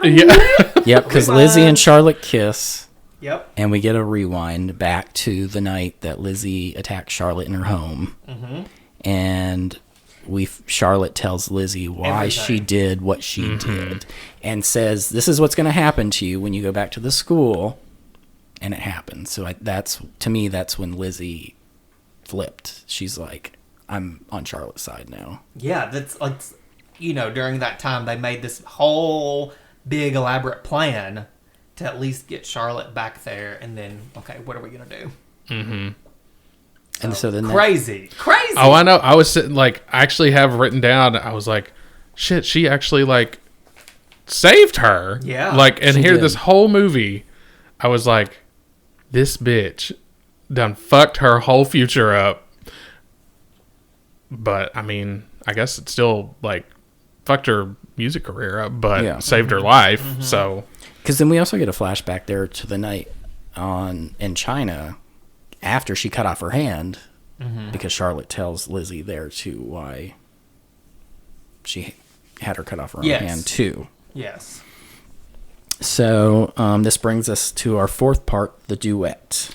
yeah. Yep, because Lizzie and Charlotte kiss. Yep. And we get a rewind back to the night that Lizzie attacked Charlotte in her home. And Charlotte tells Lizzie why she did what she did, and says, "This is what's going to happen to you when you go back to the school." And it happened. So that's when Lizzie flipped. She's like, "I'm on Charlotte's side now." Yeah, that's like, you know, during that time they made this whole big elaborate plan to at least get Charlotte back there, and then okay, what are we gonna do? And so then Crazy. oh, I know. I was sitting like, I actually have written down, I was like, shit, she actually like saved her. Yeah. Like, and She here did. this whole movie, I was like, this bitch done fucked her whole future up. But I mean, I guess it still like fucked her music career up, but saved her life. So, because then we also get a flashback there to the night in China after she cut off her hand, because Charlotte tells Lizzie there too why she had her cut off her own hand too. Yes. So this brings us to our fourth part, the duet.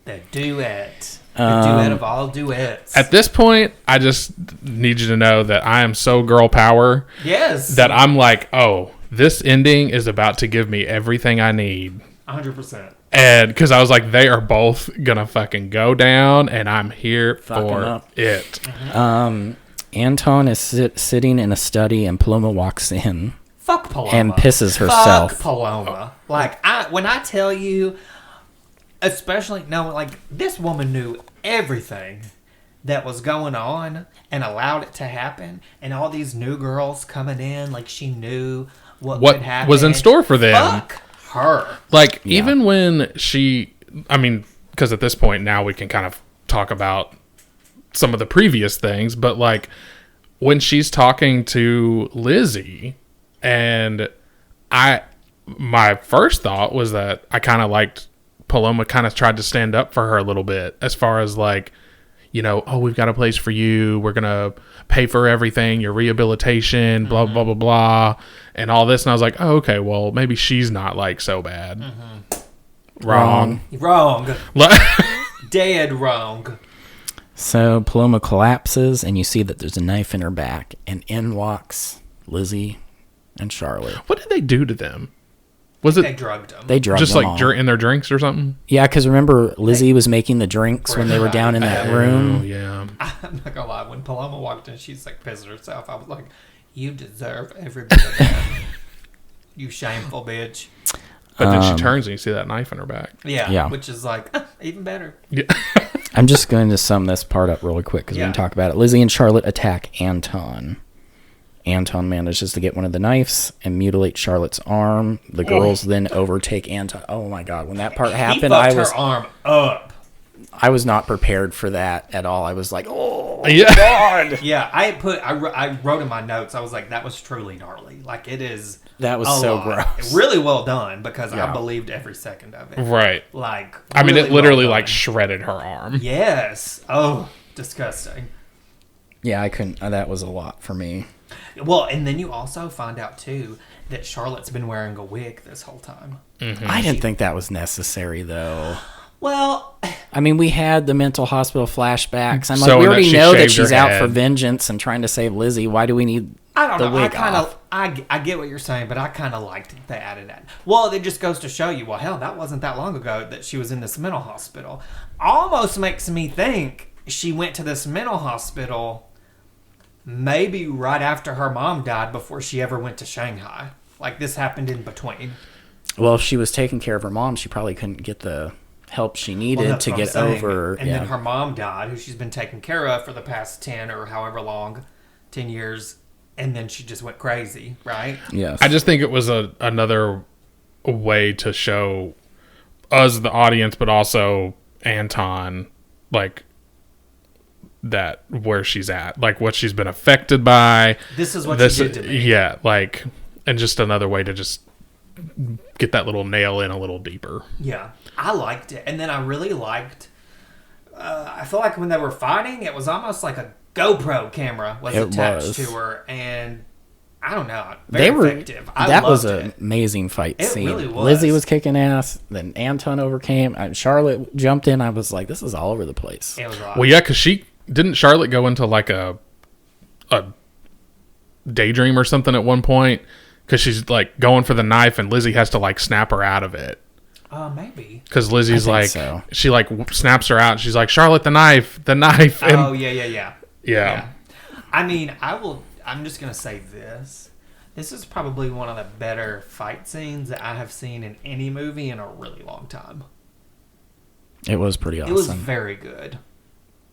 The duet. The duet of all duets. at this point, I just need you to know that I am so girl power. Yes. That I'm like, oh, this ending is about to give me everything I need. 100%. And because I was like, they are both gonna fucking go down, and I'm here for it. Anton is sitting in a study, and Paloma walks in. Fuck Paloma. And pisses herself. Fuck Paloma. Like, when I tell you, especially, like, this woman knew everything that was going on and allowed it to happen. And all these new girls coming in, like, she knew what would happen. Was in store for them. Fuck her. Like, even when I mean, because at this point now we can kind of talk about some of the previous things, but like when she's talking to Lizzie, and my first thought was that I kind of liked Paloma kind of tried to stand up for her a little bit as far as like, you know, oh, we've got a place for you. We're going to pay for everything, your rehabilitation, blah, blah, blah, blah, and all this. And I was like, oh, okay, well, maybe she's not like so bad. Wrong. Dead wrong. So Paloma collapses, and you see that there's a knife in her back, and in walks Lizzie and Charlotte. What did they do to them? Was They it drugged them. They drugged just them like all. in their drinks or something? Yeah, because remember, Lizzie was making the drinks when they were down in that Oh, room. yeah. I'm not gonna lie. When Paloma walked in, she's like pissing herself. I was like, "You deserve every bit of that. You shameful bitch." But then she turns and you see that knife in her back. Yeah. Yeah. Which is like even better. Yeah. I'm just going to sum this part up really quick because we can talk about it. Lizzie and Charlotte attack Anton. Anton manages to get one of the knives and mutilate Charlotte's arm. The girls then overtake Anton. Oh my God! When that part happened, her arm up. I was not prepared for that at all. I was like, oh Yeah. God! Yeah, I wrote in my notes. I was like, that was truly gnarly. Like it is. That was so gross. Really well done because I believed every second of it. Right. Like I mean, really it literally well like done. shredded her arm. Yes. Oh, disgusting. Yeah, I couldn't. That was a lot for me. Well, and then you also find out too that Charlotte's been wearing a wig this whole time. Mm-hmm. I didn't think that was necessary, though. Well, I mean, we had the mental hospital flashbacks. I'm like, So we that already she know that shaved her she's out for head. vengeance and trying to save Lizzie. Why do we need I don't the know. wig off? I get what you're saying, but I kind of liked that they added that. Well, it just goes to show you. Well, hell, that wasn't that long ago that she was in this mental hospital. Almost makes me think she went to this mental hospital maybe right after her mom died before she ever went to Shanghai. Like this happened in between. Well, if she was taking care of her mom, she probably couldn't get the help she needed That's to what I'm get saying. over. And then her mom died, who she's been taking care of for the past 10 or however long, 10 years. And then she just went crazy, right? Yes. I just think it was another way to show us, the audience, but also Anton, like, that where she's at, like what she's been affected by. This is what she did to me. Yeah, like, and just another way to just get that little nail in a little deeper. Yeah, I liked it. And then I really liked, I feel like when they were fighting, it was almost like a GoPro camera was attached to her. And I don't know, very effective. That was an amazing fight scene. Really was. Lizzie was kicking ass. Then Anton overcame. Charlotte jumped in. I was like, this is all over the place. It was awesome. Well, yeah, because didn't Charlotte go into like a daydream or something at one point? Because she's like going for the knife and Lizzie has to like snap her out of it. Maybe. Because Lizzie's like, so. she like snaps her out and she's like, Charlotte, the knife. And, Oh, yeah. Yeah. I mean, I'm just going to say this. This is probably one of the better fight scenes that I have seen in any movie in a really long time. It was pretty awesome. It was very good.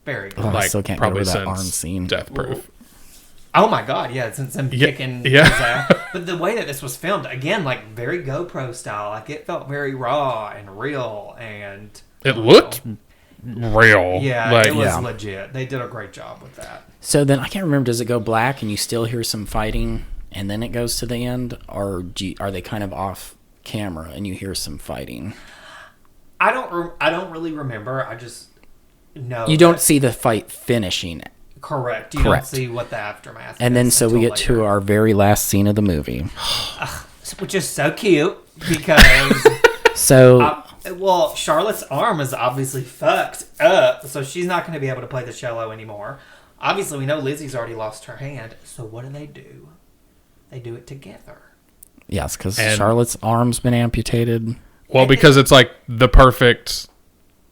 Very good. Oh, I Like, still can't get probably over that since arm scene. Death Proof. Oh my God, yeah, since him kicking his yeah. ass. But the way that this was filmed, again, like very GoPro style, like it felt very raw and real and... It looked real. Yeah, like, it was legit. They did a great job with that. So then I can't remember, does it go black and you still hear some fighting and then it goes to the end? Or are they kind of off camera and you hear some fighting? I don't really remember. I just know... You don't see the fight finishing. Correct. You Correct. don't see what the aftermath And is then so we until get later. to our very last scene of the movie. Which is so cute because... So... well, Charlotte's arm is obviously fucked up, so she's not going to be able to play the cello anymore. Obviously, we know Lizzie's already lost her hand, so what do? They do it together. Yes, because And- Charlotte's arm's been amputated. Well, because it's like the perfect...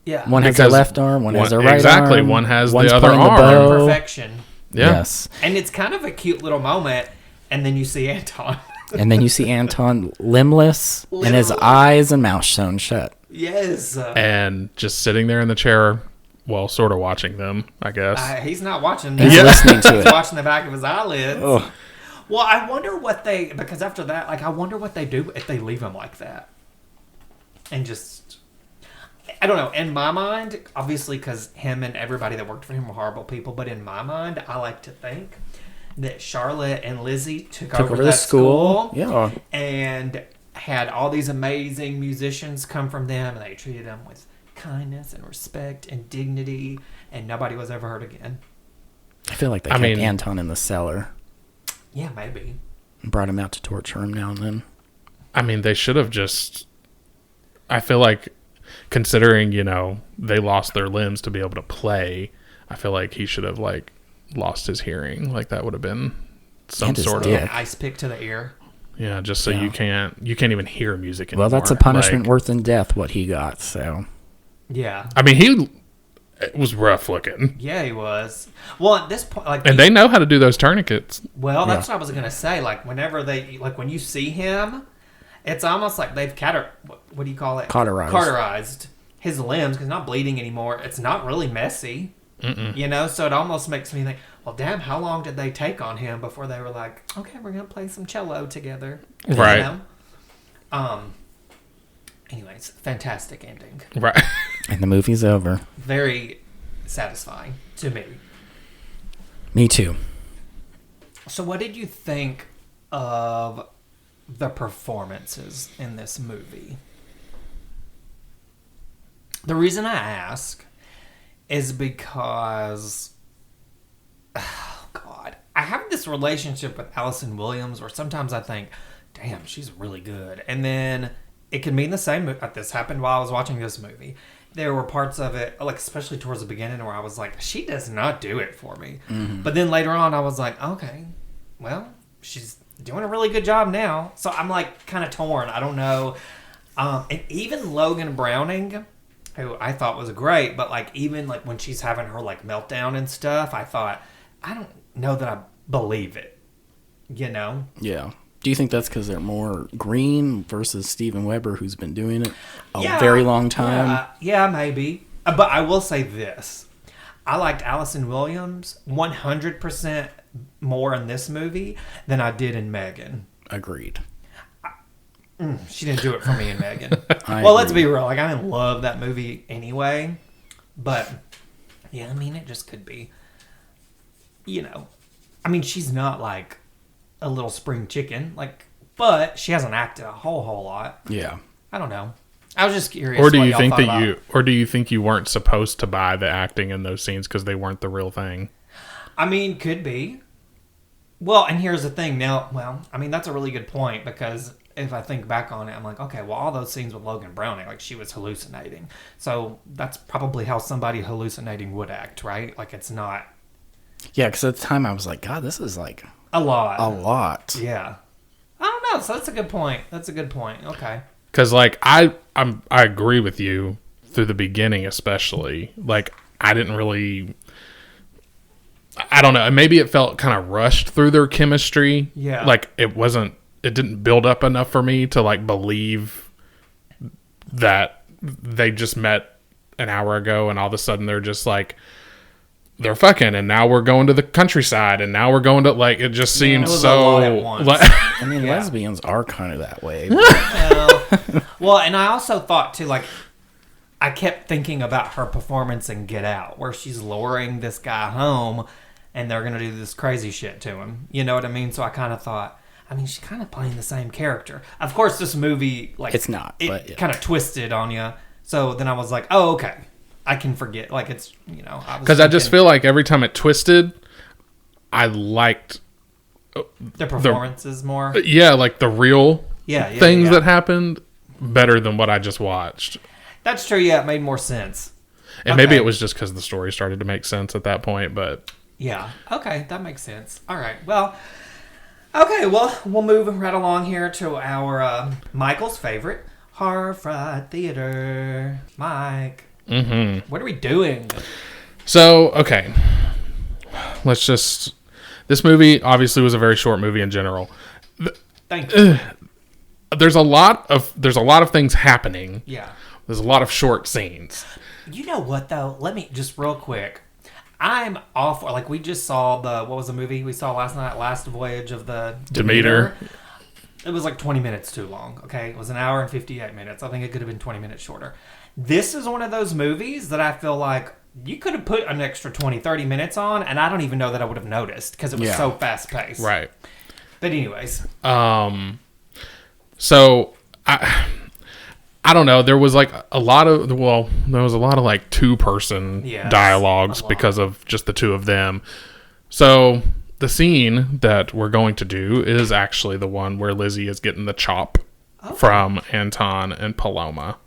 Yeah. One has their Because left arm, one has their right exactly, arm. one has the one's other playing arm. bow. Perfection. Yeah. Yes. And it's kind of a cute little moment, and then you see Anton. And then you see Anton limbless, and his eyes and mouth sewn shut. Yes. And just sitting there in the chair, well, sort of watching them, I guess. He's not watching He's this. listening to He's it. watching the back of his eyelids. Ugh. Well, I wonder what because after that, like, I wonder what they do if they leave him like that. And just, I don't know. In my mind, obviously, because him and everybody that worked for him were horrible people, but in my mind, I like to think that Charlotte and Lizzie took over the that school. Yeah. and had all these amazing musicians come from them, and they treated them with kindness and respect and dignity, and nobody was ever hurt again. I feel like they kept Anton in the cellar Yeah, maybe. and brought him out to torture him now and then. I mean, they should have just... I feel like, considering, they lost their limbs to be able to play, I feel like he should have, like, lost his hearing. Like, that would have been some And his sort dick. of... Ice pick to the ear. Yeah, just so you can't even hear music anymore. Well, that's a punishment Like, worse than death, what he got, so... Yeah. I mean, it was rough looking. Yeah, he was. Well, at this point, like... And they know how to do those tourniquets. Well, that's what I was going to say. Like, whenever when you see him, it's almost like they've what do you call it? Cauterized. Cauterized his limbs, because he's not bleeding anymore, it's not really messy. You know, so it almost makes me think, well, damn, how long did they take on him before they were like, okay, we're going to play some cello together. Right. You know? Anyways, fantastic ending. Right. And the movie's over. Very satisfying to me. Me too. So what did you think of the performances in this movie? The reason I ask is because, oh God, I have this relationship with Allison Williams where sometimes I think, damn, she's really good. And then it can mean the same. This happened while I was watching this movie. There were parts of it, like especially towards the beginning, where I was like, she does not do it for me. Mm-hmm. But then later on, I was like, okay, well, she's doing a really good job now. So I'm like kind of torn. I don't know. And even Logan Browning, who I thought was great, but like even like when she's having her like meltdown and stuff, I thought, I don't know that I believe it. You know? Yeah. Do you think that's because they're more green versus Steven Weber, who's been doing it a very long time? Yeah, maybe. But I will say this. I liked Allison Williams 100% more in this movie than I did in Megan. Agreed. She didn't do it for me in Megan. Well, let's be real. Like, I didn't love that movie anyway. But, yeah, I mean, it just could be, you know. I mean, she's not like a little spring chicken, like, but she hasn't acted a whole lot. Yeah. I don't know. I was just curious. Or do you think that do you think you weren't supposed to buy the acting in those scenes because they weren't the real thing? I mean, could be. Well, and here's the thing. Now, well, I mean, that's a really good point because if I think back on it, I'm like, okay, well, all those scenes with Logan Browning, like she was hallucinating. So that's probably how somebody hallucinating would act, right? Like it's not. Yeah, because at the time I was like, God, this is like a lot. Yeah. I don't know. So that's a good point. Okay. Because like I agree with you through the beginning, especially. Like I didn't really. I don't know. Maybe it felt kind of rushed through their chemistry. Yeah. Like it didn't build up enough for me to like believe that they just met an hour ago and all of a sudden they're just like, they're fucking and now we're going to the countryside and now we're going to like, it just seems so. I mean, lesbians are kind of that way. Well, and I also thought too, like, I kept thinking about her performance in Get Out, where she's luring this guy home and they're going to do this crazy shit to him. You know what I mean? So I kind of thought, I mean, she's kind of playing the same character. Of course, this movie, like, it's not, it kind of twisted on you. So then I was like, oh, okay. I can forget. Like, it's, you know. Because I just feel like every time it twisted, I liked the performances more. Yeah, like the real things that happened better than what I just watched. That's true. Yeah, it made more sense. And maybe it was just because the story started to make sense at that point, but. Yeah. Okay, that makes sense. All right. Well, okay. Well, we'll move right along here to our Michael's favorite horror fried theater. Mike. Mm-hmm. What are we doing? So, okay. Let's just. This movie obviously was a very short movie in general. Thank you. There's a lot of things happening. Yeah. There's a lot of short scenes. You know what though? Let me just real quick. I'm all for, like, we just saw what was the movie we saw last night? Last Voyage of the Demeter. It was like 20 minutes too long. Okay, it was an hour and 58 minutes. I think it could have been 20 minutes shorter. This is one of those movies that I feel like you could have put an extra 20, 30 minutes on, and I don't even know that I would have noticed because it was so fast paced. Right. But anyways. So I don't know. There was like a lot of like two-person dialogues because of just the two of them. So the scene that we're going to do is actually the one where Lizzie is getting the chop from Anton and Paloma.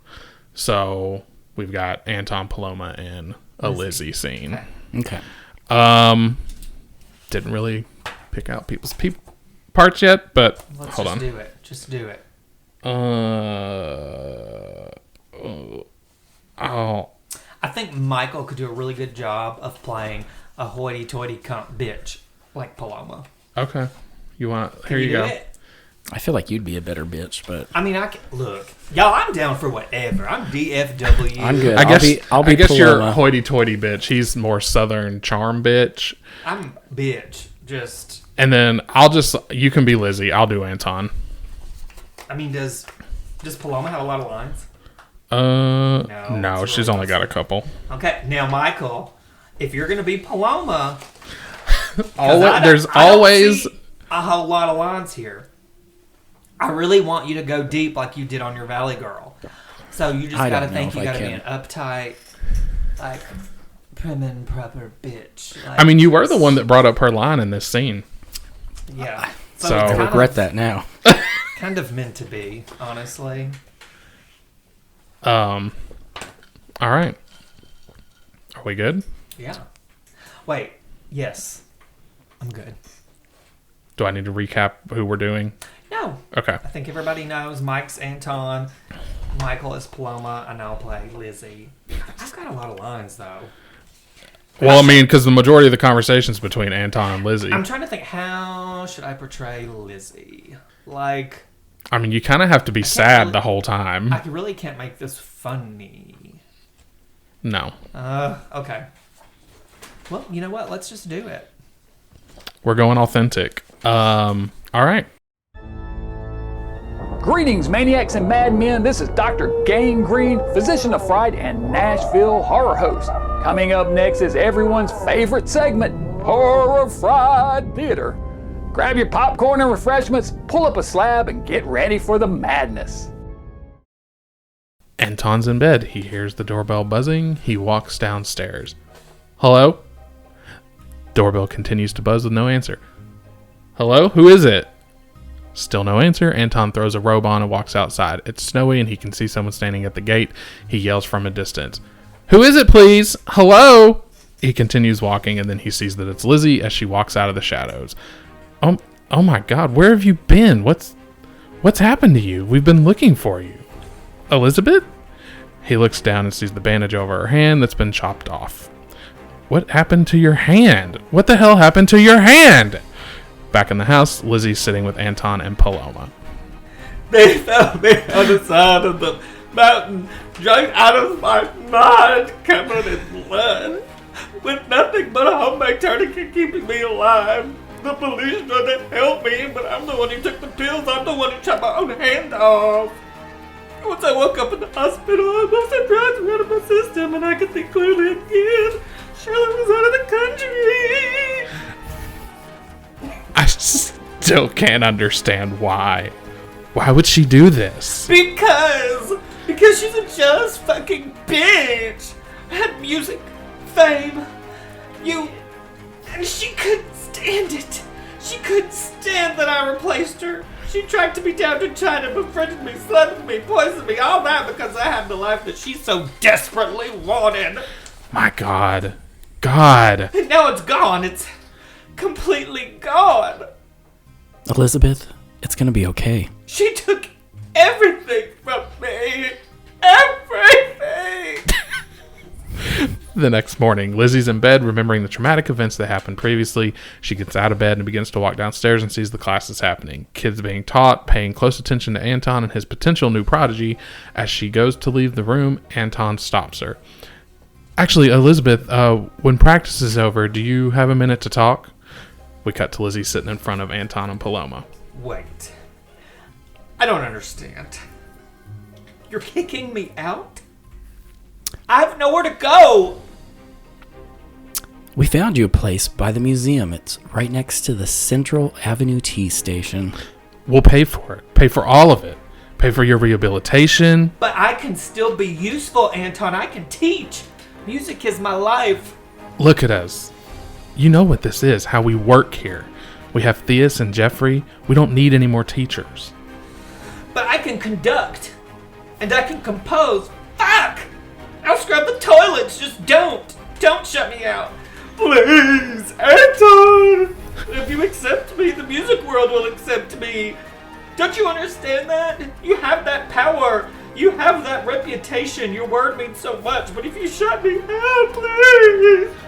So we've got Anton, Paloma, and a Lizzie scene. Okay. Didn't really pick out people's parts yet, but hold on. Just do it. I think Michael could do a really good job of playing a hoity-toity cunt bitch like Paloma. Okay. You want? Here you go. I feel like you'd be a better bitch, but I mean, look, y'all. I'm down for whatever. I'm DFW. I'm good. I guess I'll be you're Paloma. hoity-toity bitch. He's more southern charm bitch. I'm bitch. Just. And then you can be Lizzie. I'll do Anton. I mean, does Paloma have a lot of lines? No, she's really only got a couple. Okay, now Michael, if you're gonna be Paloma, There's I don't always see a whole lot of lines here. I really want you to go deep like you did on your Valley Girl. So you just I gotta don't know think if you I gotta be can. an uptight, like prim and proper bitch. Like, I mean, you were the one that brought up her line in this scene. Yeah. So- it's I kind regret of- that now. Kind of meant to be, honestly. All right. Are we good? Yeah. Wait. Yes. I'm good. Do I need to recap who we're doing? No. Okay. I think everybody knows Mike's Anton, Michael is Paloma, and I'll play Lizzie. I've got a lot of lines, though. Well, I mean, because the majority of the conversation's between Anton and Lizzie. I'm trying to think, how should I portray Lizzie? Like, I mean, you kind of have to be sad really- the whole time. I really can't make this funny. No. Okay. Well, you know what? Let's just do it. We're going authentic. All right. Greetings, maniacs and madmen. This is Dr. Gangrene, physician of fright and Nashville horror host. Coming up next is everyone's favorite segment, Horror Fried Theater. Grab your popcorn and refreshments, pull up a slab, and get ready for the madness. Anton's in bed. He hears the doorbell buzzing. He walks downstairs. Hello? Doorbell continues to buzz with no answer. Hello? Who is it? Still no answer. Anton throws a robe on and walks outside. It's snowy and he can see someone standing at the gate. He yells from a distance. Who is it, please? Hello? He continues walking and then he sees that it's Lizzie as she walks out of the shadows. Oh my God, where have you been? What's happened to you? We've been looking for you. Elizabeth? He looks down and sees the bandage over her hand that's been chopped off. What happened to your hand? What the hell happened to your hand? Back in the house, Lizzie's sitting with Anton and Paloma. They found me on the side of the mountain, drunk out of my mind, covered in blood, with nothing but a homemade tourniquet keeping me alive. The police tried to help me, but I'm the one who took the pills. I'm the one who chopped my own hand off. Once I woke up in the hospital, I must have drugs out of my system, and I could think clearly again. Shirley was out of the country. I still can't understand why. Why would she do this? Because she's a jealous fucking bitch. Had music, fame, and she couldn't stand it. She couldn't stand that I replaced her. She tracked me down to China, befriended me, slept with me, poisoned me, all that because I had the life that she so desperately wanted. My God. God. And now it's gone. It's completely gone. Elizabeth, it's gonna be okay. She took everything from me. Everything. The next morning, Lizzie's in bed, remembering the traumatic events that happened previously. She gets out of bed and begins to walk downstairs and sees the classes happening. Kids being taught, paying close attention to Anton and his potential new prodigy. As she goes to leave the room, Anton stops her. Actually, Elizabeth, when practice is over, do you have a minute to talk? We cut to Lizzie sitting in front of Anton and Paloma. Wait. I don't understand. You're kicking me out? I have nowhere to go. We found you a place by the museum. It's right next to the Central Avenue T station. We'll pay for it. Pay for all of it. Pay for your rehabilitation. But I can still be useful, Anton. I can teach. Music is my life. Look at us. You know what this is, how we work here. We have Theus and Jeffrey. We don't need any more teachers. But I can conduct. And I can compose. Fuck! I'll scrub the toilets. Just don't. Don't shut me out. Please, Anton! If you accept me, the music world will accept me. Don't you understand that? You have that power. You have that reputation. Your word means so much. But if you shut me out,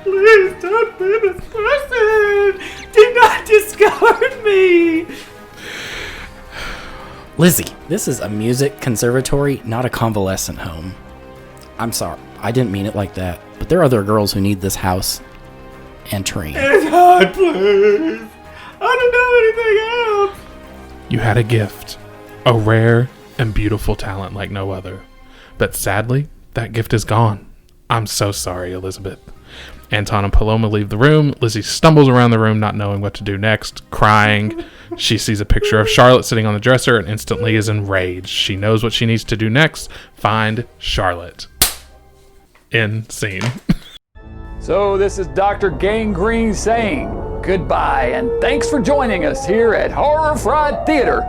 please don't be this person. Do not discard me. Lizzie, this is a music conservatory, not a convalescent home. I'm sorry, I didn't mean it like that, but there are other girls who need this house and train. It's hard, please. I don't know anything else. You had a gift, a rare and beautiful talent like no other. But sadly, that gift is gone. I'm so sorry, Elizabeth. Anton and Paloma leave the room. Lizzie stumbles around the room, not knowing what to do next, crying. She sees a picture of Charlotte sitting on the dresser and instantly is enraged. She knows what she needs to do next. Find Charlotte. End scene. So this is Dr. Gangrene saying goodbye and thanks for joining us here at Horror Fried Theater.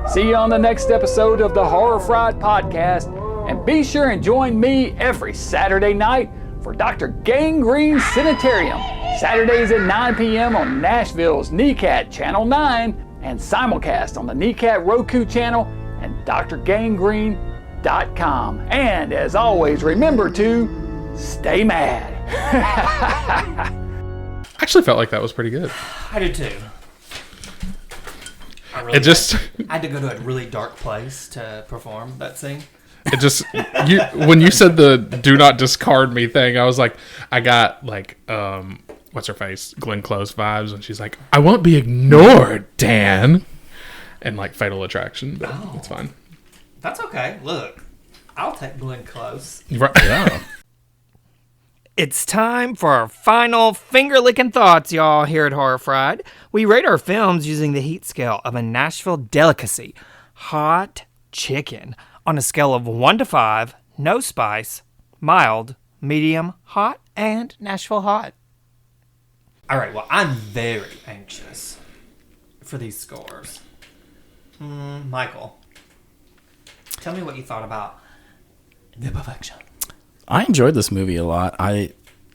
See you on the next episode of the Horror Fried Podcast, and be sure and join me every Saturday night for Dr. Gangrene Sanitarium, Saturdays at 9 p.m. on Nashville's NECAT Channel 9 and simulcast on the NECAT Roku channel and drgangrene.com. And as always, remember to stay mad. I actually felt like that was pretty good. I did too. I had to go to a really dark place to perform that scene. It just when you said the "do not discard me" thing, I was like, I got like what's her face, Glenn Close vibes, and she's like, "I won't be ignored, Dan," and like Fatal Attraction, but it's fine. That's okay. Look, I'll take Glenn Close. Right? Yeah. It's time for our final finger-licking thoughts, y'all, here at Horror Fried. We rate our films using the heat scale of a Nashville delicacy, hot chicken, on a scale of 1 to 5, no spice, mild, medium, hot, and Nashville hot. All right, well, I'm very anxious for these scores. Michael, tell me what you thought about The Perfection. I enjoyed this movie a lot.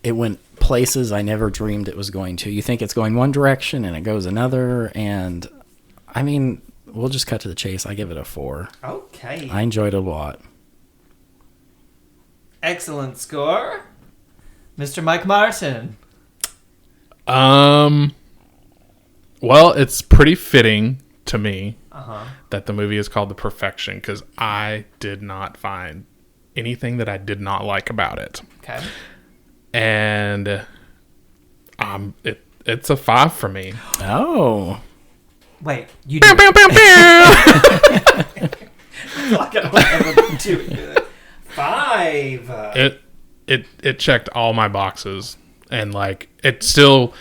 It went places I never dreamed it was going to. You think it's going one direction and it goes another, and I mean, we'll just cut to the chase. I give it a 4. Okay. I enjoyed it a lot. Excellent score. Mr. Mike Martin. Well, it's pretty fitting to me that the movie is called The Perfection, because I did not find anything that I did not like about it. Okay. And it's a 5 for me. Oh. Wait, you Bow, do bow, bow, bow. like I don't ever do it good. 5. It checked all my boxes, and like it still,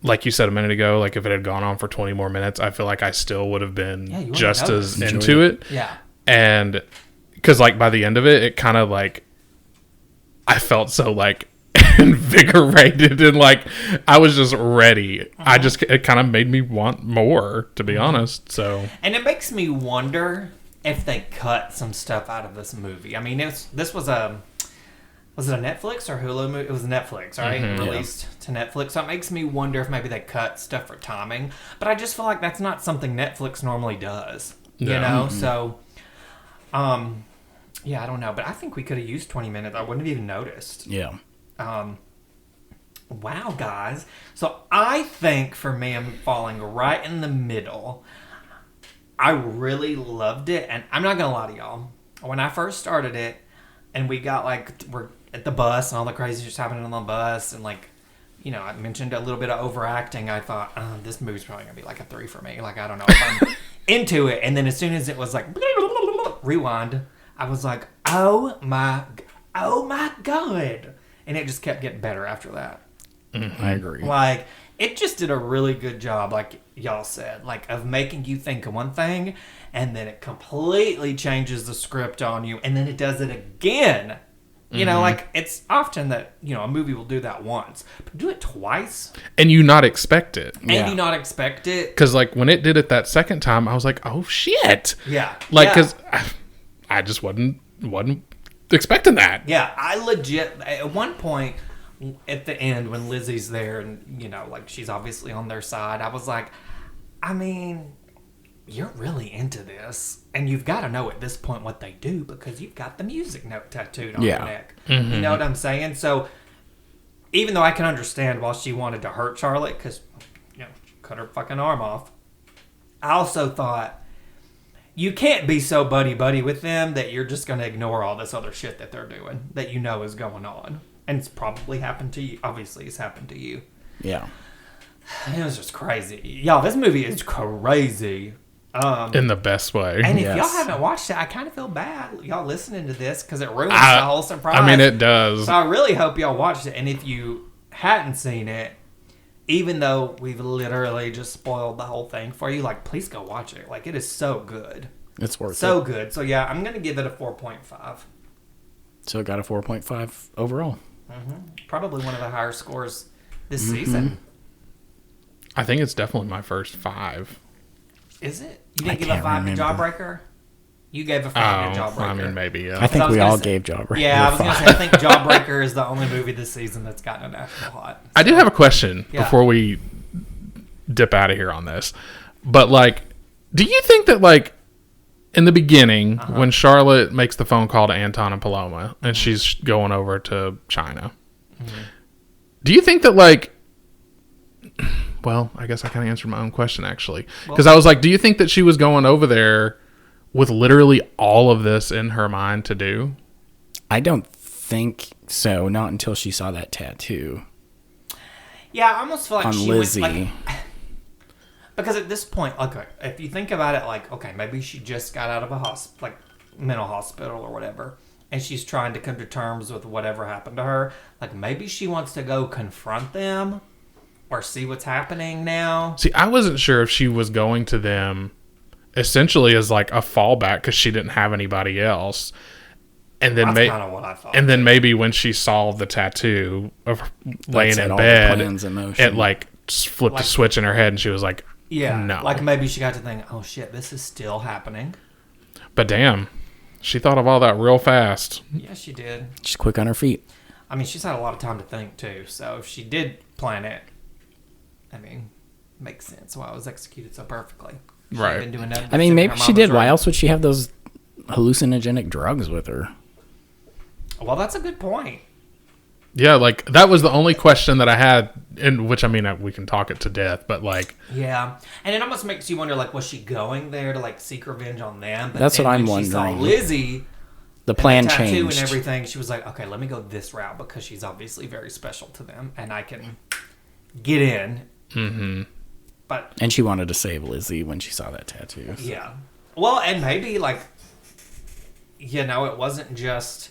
like you said a minute ago, like if it had gone on for 20 more minutes, I feel like I still would have been just as into it. Yeah. And because like by the end of it, it kind of like I felt so like invigorated and like I was just ready. It kind of made me want more, to be honest. So, and it makes me wonder if they cut some stuff out of this movie. I mean, was it a Netflix or Hulu movie? It was Netflix, right? Released to Netflix. So it makes me wonder if maybe they cut stuff for timing. But I just feel like that's not something Netflix normally does. You know? So, yeah, I don't know. But I think we could have used 20 minutes. I wouldn't have even noticed. Yeah. Wow, guys. So I think for me, I'm falling right in the middle. I really loved it. And I'm not going to lie to y'all. When I first started it, and we got we're at the bus and all the crazy shit's happening on the bus, and like, you know, I mentioned a little bit of overacting. I thought, this movie's probably going to be like a 3 for me. Like, I don't know if I'm into it. And then as soon as it was like, rewind, I was like, oh my God. And it just kept getting better after that. I agree. Like, it just did a really good job, like y'all said, like of making you think of one thing, and then it completely changes the script on you, and then it does it again. You know, like it's often that, you know, a movie will do that once, but do it twice. And you not expect it. And you not expect it. Because like when it did it that second time, I was like, oh shit. Yeah. Like, because I just wasn't expecting that. Yeah, I legit, at one point at the end when Lizzie's there and, you know, like she's obviously on their side, I was like, I mean, you're really into this, and you've got to know at this point what they do because you've got the music note tattooed on your neck. You know what I'm saying? So even though I can understand why she wanted to hurt Charlotte because, you know, cut her fucking arm off, I also thought you can't be so buddy-buddy with them that you're just going to ignore all this other shit that they're doing that you know is going on. And it's probably happened to you. Obviously, it's happened to you. Yeah. It was just crazy. Y'all, this movie is crazy. In the best way. And if Yes. y'all haven't watched it, I kind of feel bad y'all listening to this because it ruins the whole surprise. I mean, it does. So I really hope y'all watched it. And if you hadn't seen it, even though we've literally just spoiled the whole thing for you, like, please go watch it. Like, it is so good. It's worth it. So good. So, yeah, I'm going to give it a 4.5. So it got a 4.5 overall. Probably one of the higher scores this season. I think it's definitely my first 5. Is it? You didn't give a can't 5 to remember. Jawbreaker? You gave a 5 to Jawbreaker. I mean, maybe, yeah. I think I was we gonna all say- gave Jawbreaker Yeah, I was going to 5. say, I think Jawbreaker is the only movie this season that's gotten a national hot. I do have a question Yeah. before we dip out of here on this. But, like, do you think that, like, in the beginning, when Charlotte makes the phone call to Anton and Paloma, and she's going over to China, do you think that, like, well, I guess I kind of answered my own question, actually. Because I was like, do you think that she was going over there with literally all of this in her mind to do? I don't think so. Not until she saw that tattoo Yeah, I almost feel like on she Lizzie. went, like, because at this point, okay, if you think about it, like, okay, maybe she just got out of a mental hospital or whatever, and she's trying to come to terms with whatever happened to her. Like, maybe she wants to go confront them or see what's happening now. See, I wasn't sure if she was going to them essentially as like a fallback because she didn't have anybody else. And then That's kind of what I thought. And then maybe when she saw the tattoo of her laying set in all the bed, plans in motion. it like flipped a switch in her head, and she was like, yeah, no. like maybe she got to think, oh shit, this is still happening. But damn, she thought of all that real fast. Yeah, she did. She's quick on her feet. I mean, she's had a lot of time to think too. So if she did plan it, I mean, makes sense why it was executed so perfectly. She Right. had been doing nothing I but mean, sitting in maybe her she mama's did. Why room. else would she have those hallucinogenic drugs with her? Well, that's a good point. Yeah, like that was the only question that I had, in which I mean, we can talk it to death, but like, Yeah, and it almost makes you wonder, like, was she going there to like seek revenge on them? But That's then what I'm when she saw wondering. Lizzie, The and plan the tattoo changed. and everything, she was like, okay, let me go this route because she's obviously very special to them, and I can get in. Mm-hmm. But And she wanted to save Lizzie when she saw that tattoo. yeah, well, and maybe like, you know, it wasn't just.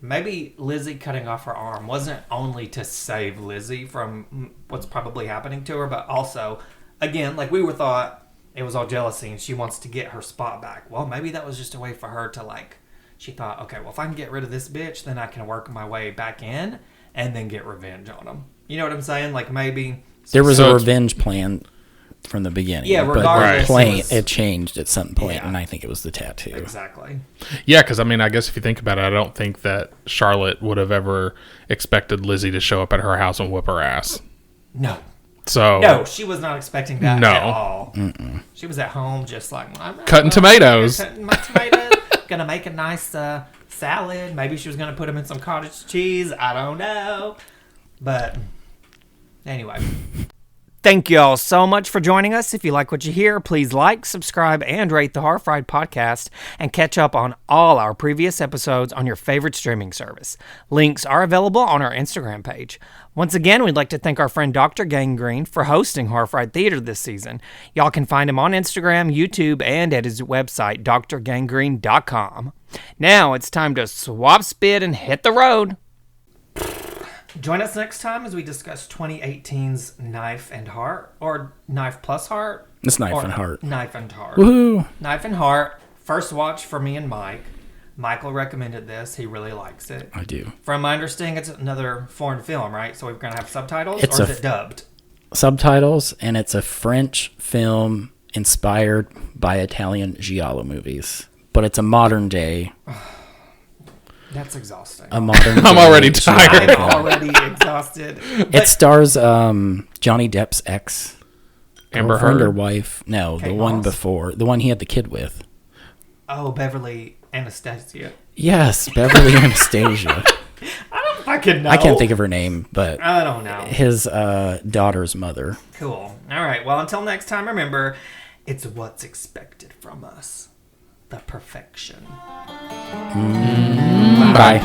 Maybe Lizzie cutting off her arm wasn't only to save Lizzie from what's probably happening to her, but also, again, like we were thought, it was all jealousy and she wants to get her spot back. Well, maybe that was just a way for her to, like, she thought, okay, well, if I can get rid of this bitch, then I can work my way back in and then get revenge on them. You know what I'm saying? Like, maybe... There was So a it's- revenge plan from the beginning. Yeah, but regardless, the plan, it was- it changed at some point, Yeah. and I think it was the tattoo. Exactly. yeah, because I mean, I guess if you think about it, I don't think that Charlotte would have ever expected Lizzie to show up at her house and whip her ass. No. So No, she was not expecting that No. at all. She was at home just like... Cutting tomatoes. Cutting my tomatoes. Gonna make a nice salad. Maybe she was gonna put them in some cottage cheese. I don't know. But anyway. Thank you all so much for joining us. If you like what you hear, please like, subscribe, and rate the Horror Fried Podcast, and catch up on all our previous episodes on your favorite streaming service. Links are available on our Instagram page. Once again, we'd like to thank our friend Dr. Gangrene for hosting Horror Fried Theater this season. Y'all can find him on Instagram, YouTube, and at his website, drgangrene.com. Now it's time to swap spit and hit the road. Join us next time as we discuss 2018's Knife and Heart, or Knife Plus Heart. It's Knife or and Heart. Knife and Heart. Woohoo! Knife and Heart. First watch for me and Mike. Michael recommended this. He really likes it. I do. From my understanding, it's another foreign film, right? So we're going to have subtitles, It's or is a- it dubbed? Subtitles, and it's a French film inspired by Italian giallo movies. But it's a modern day. That's exhausting. A modern I'm day already giallo tired. I'm film. already exhausted. It stars Johnny Depp's ex Amber girlfriend Heard? or wife. No, Kate the one Moss? before. The one he had the kid with. Oh, Beverly Anastasia. Yes, Beverly Anastasia. I can know. I can't think of her name, but I don't know. his daughter's mother. Cool. All right. Well, until next time, remember, it's what's expected from us. the perfection. Bye.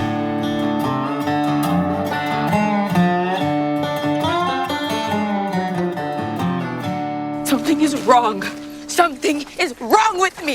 Something is wrong. Something is wrong with me.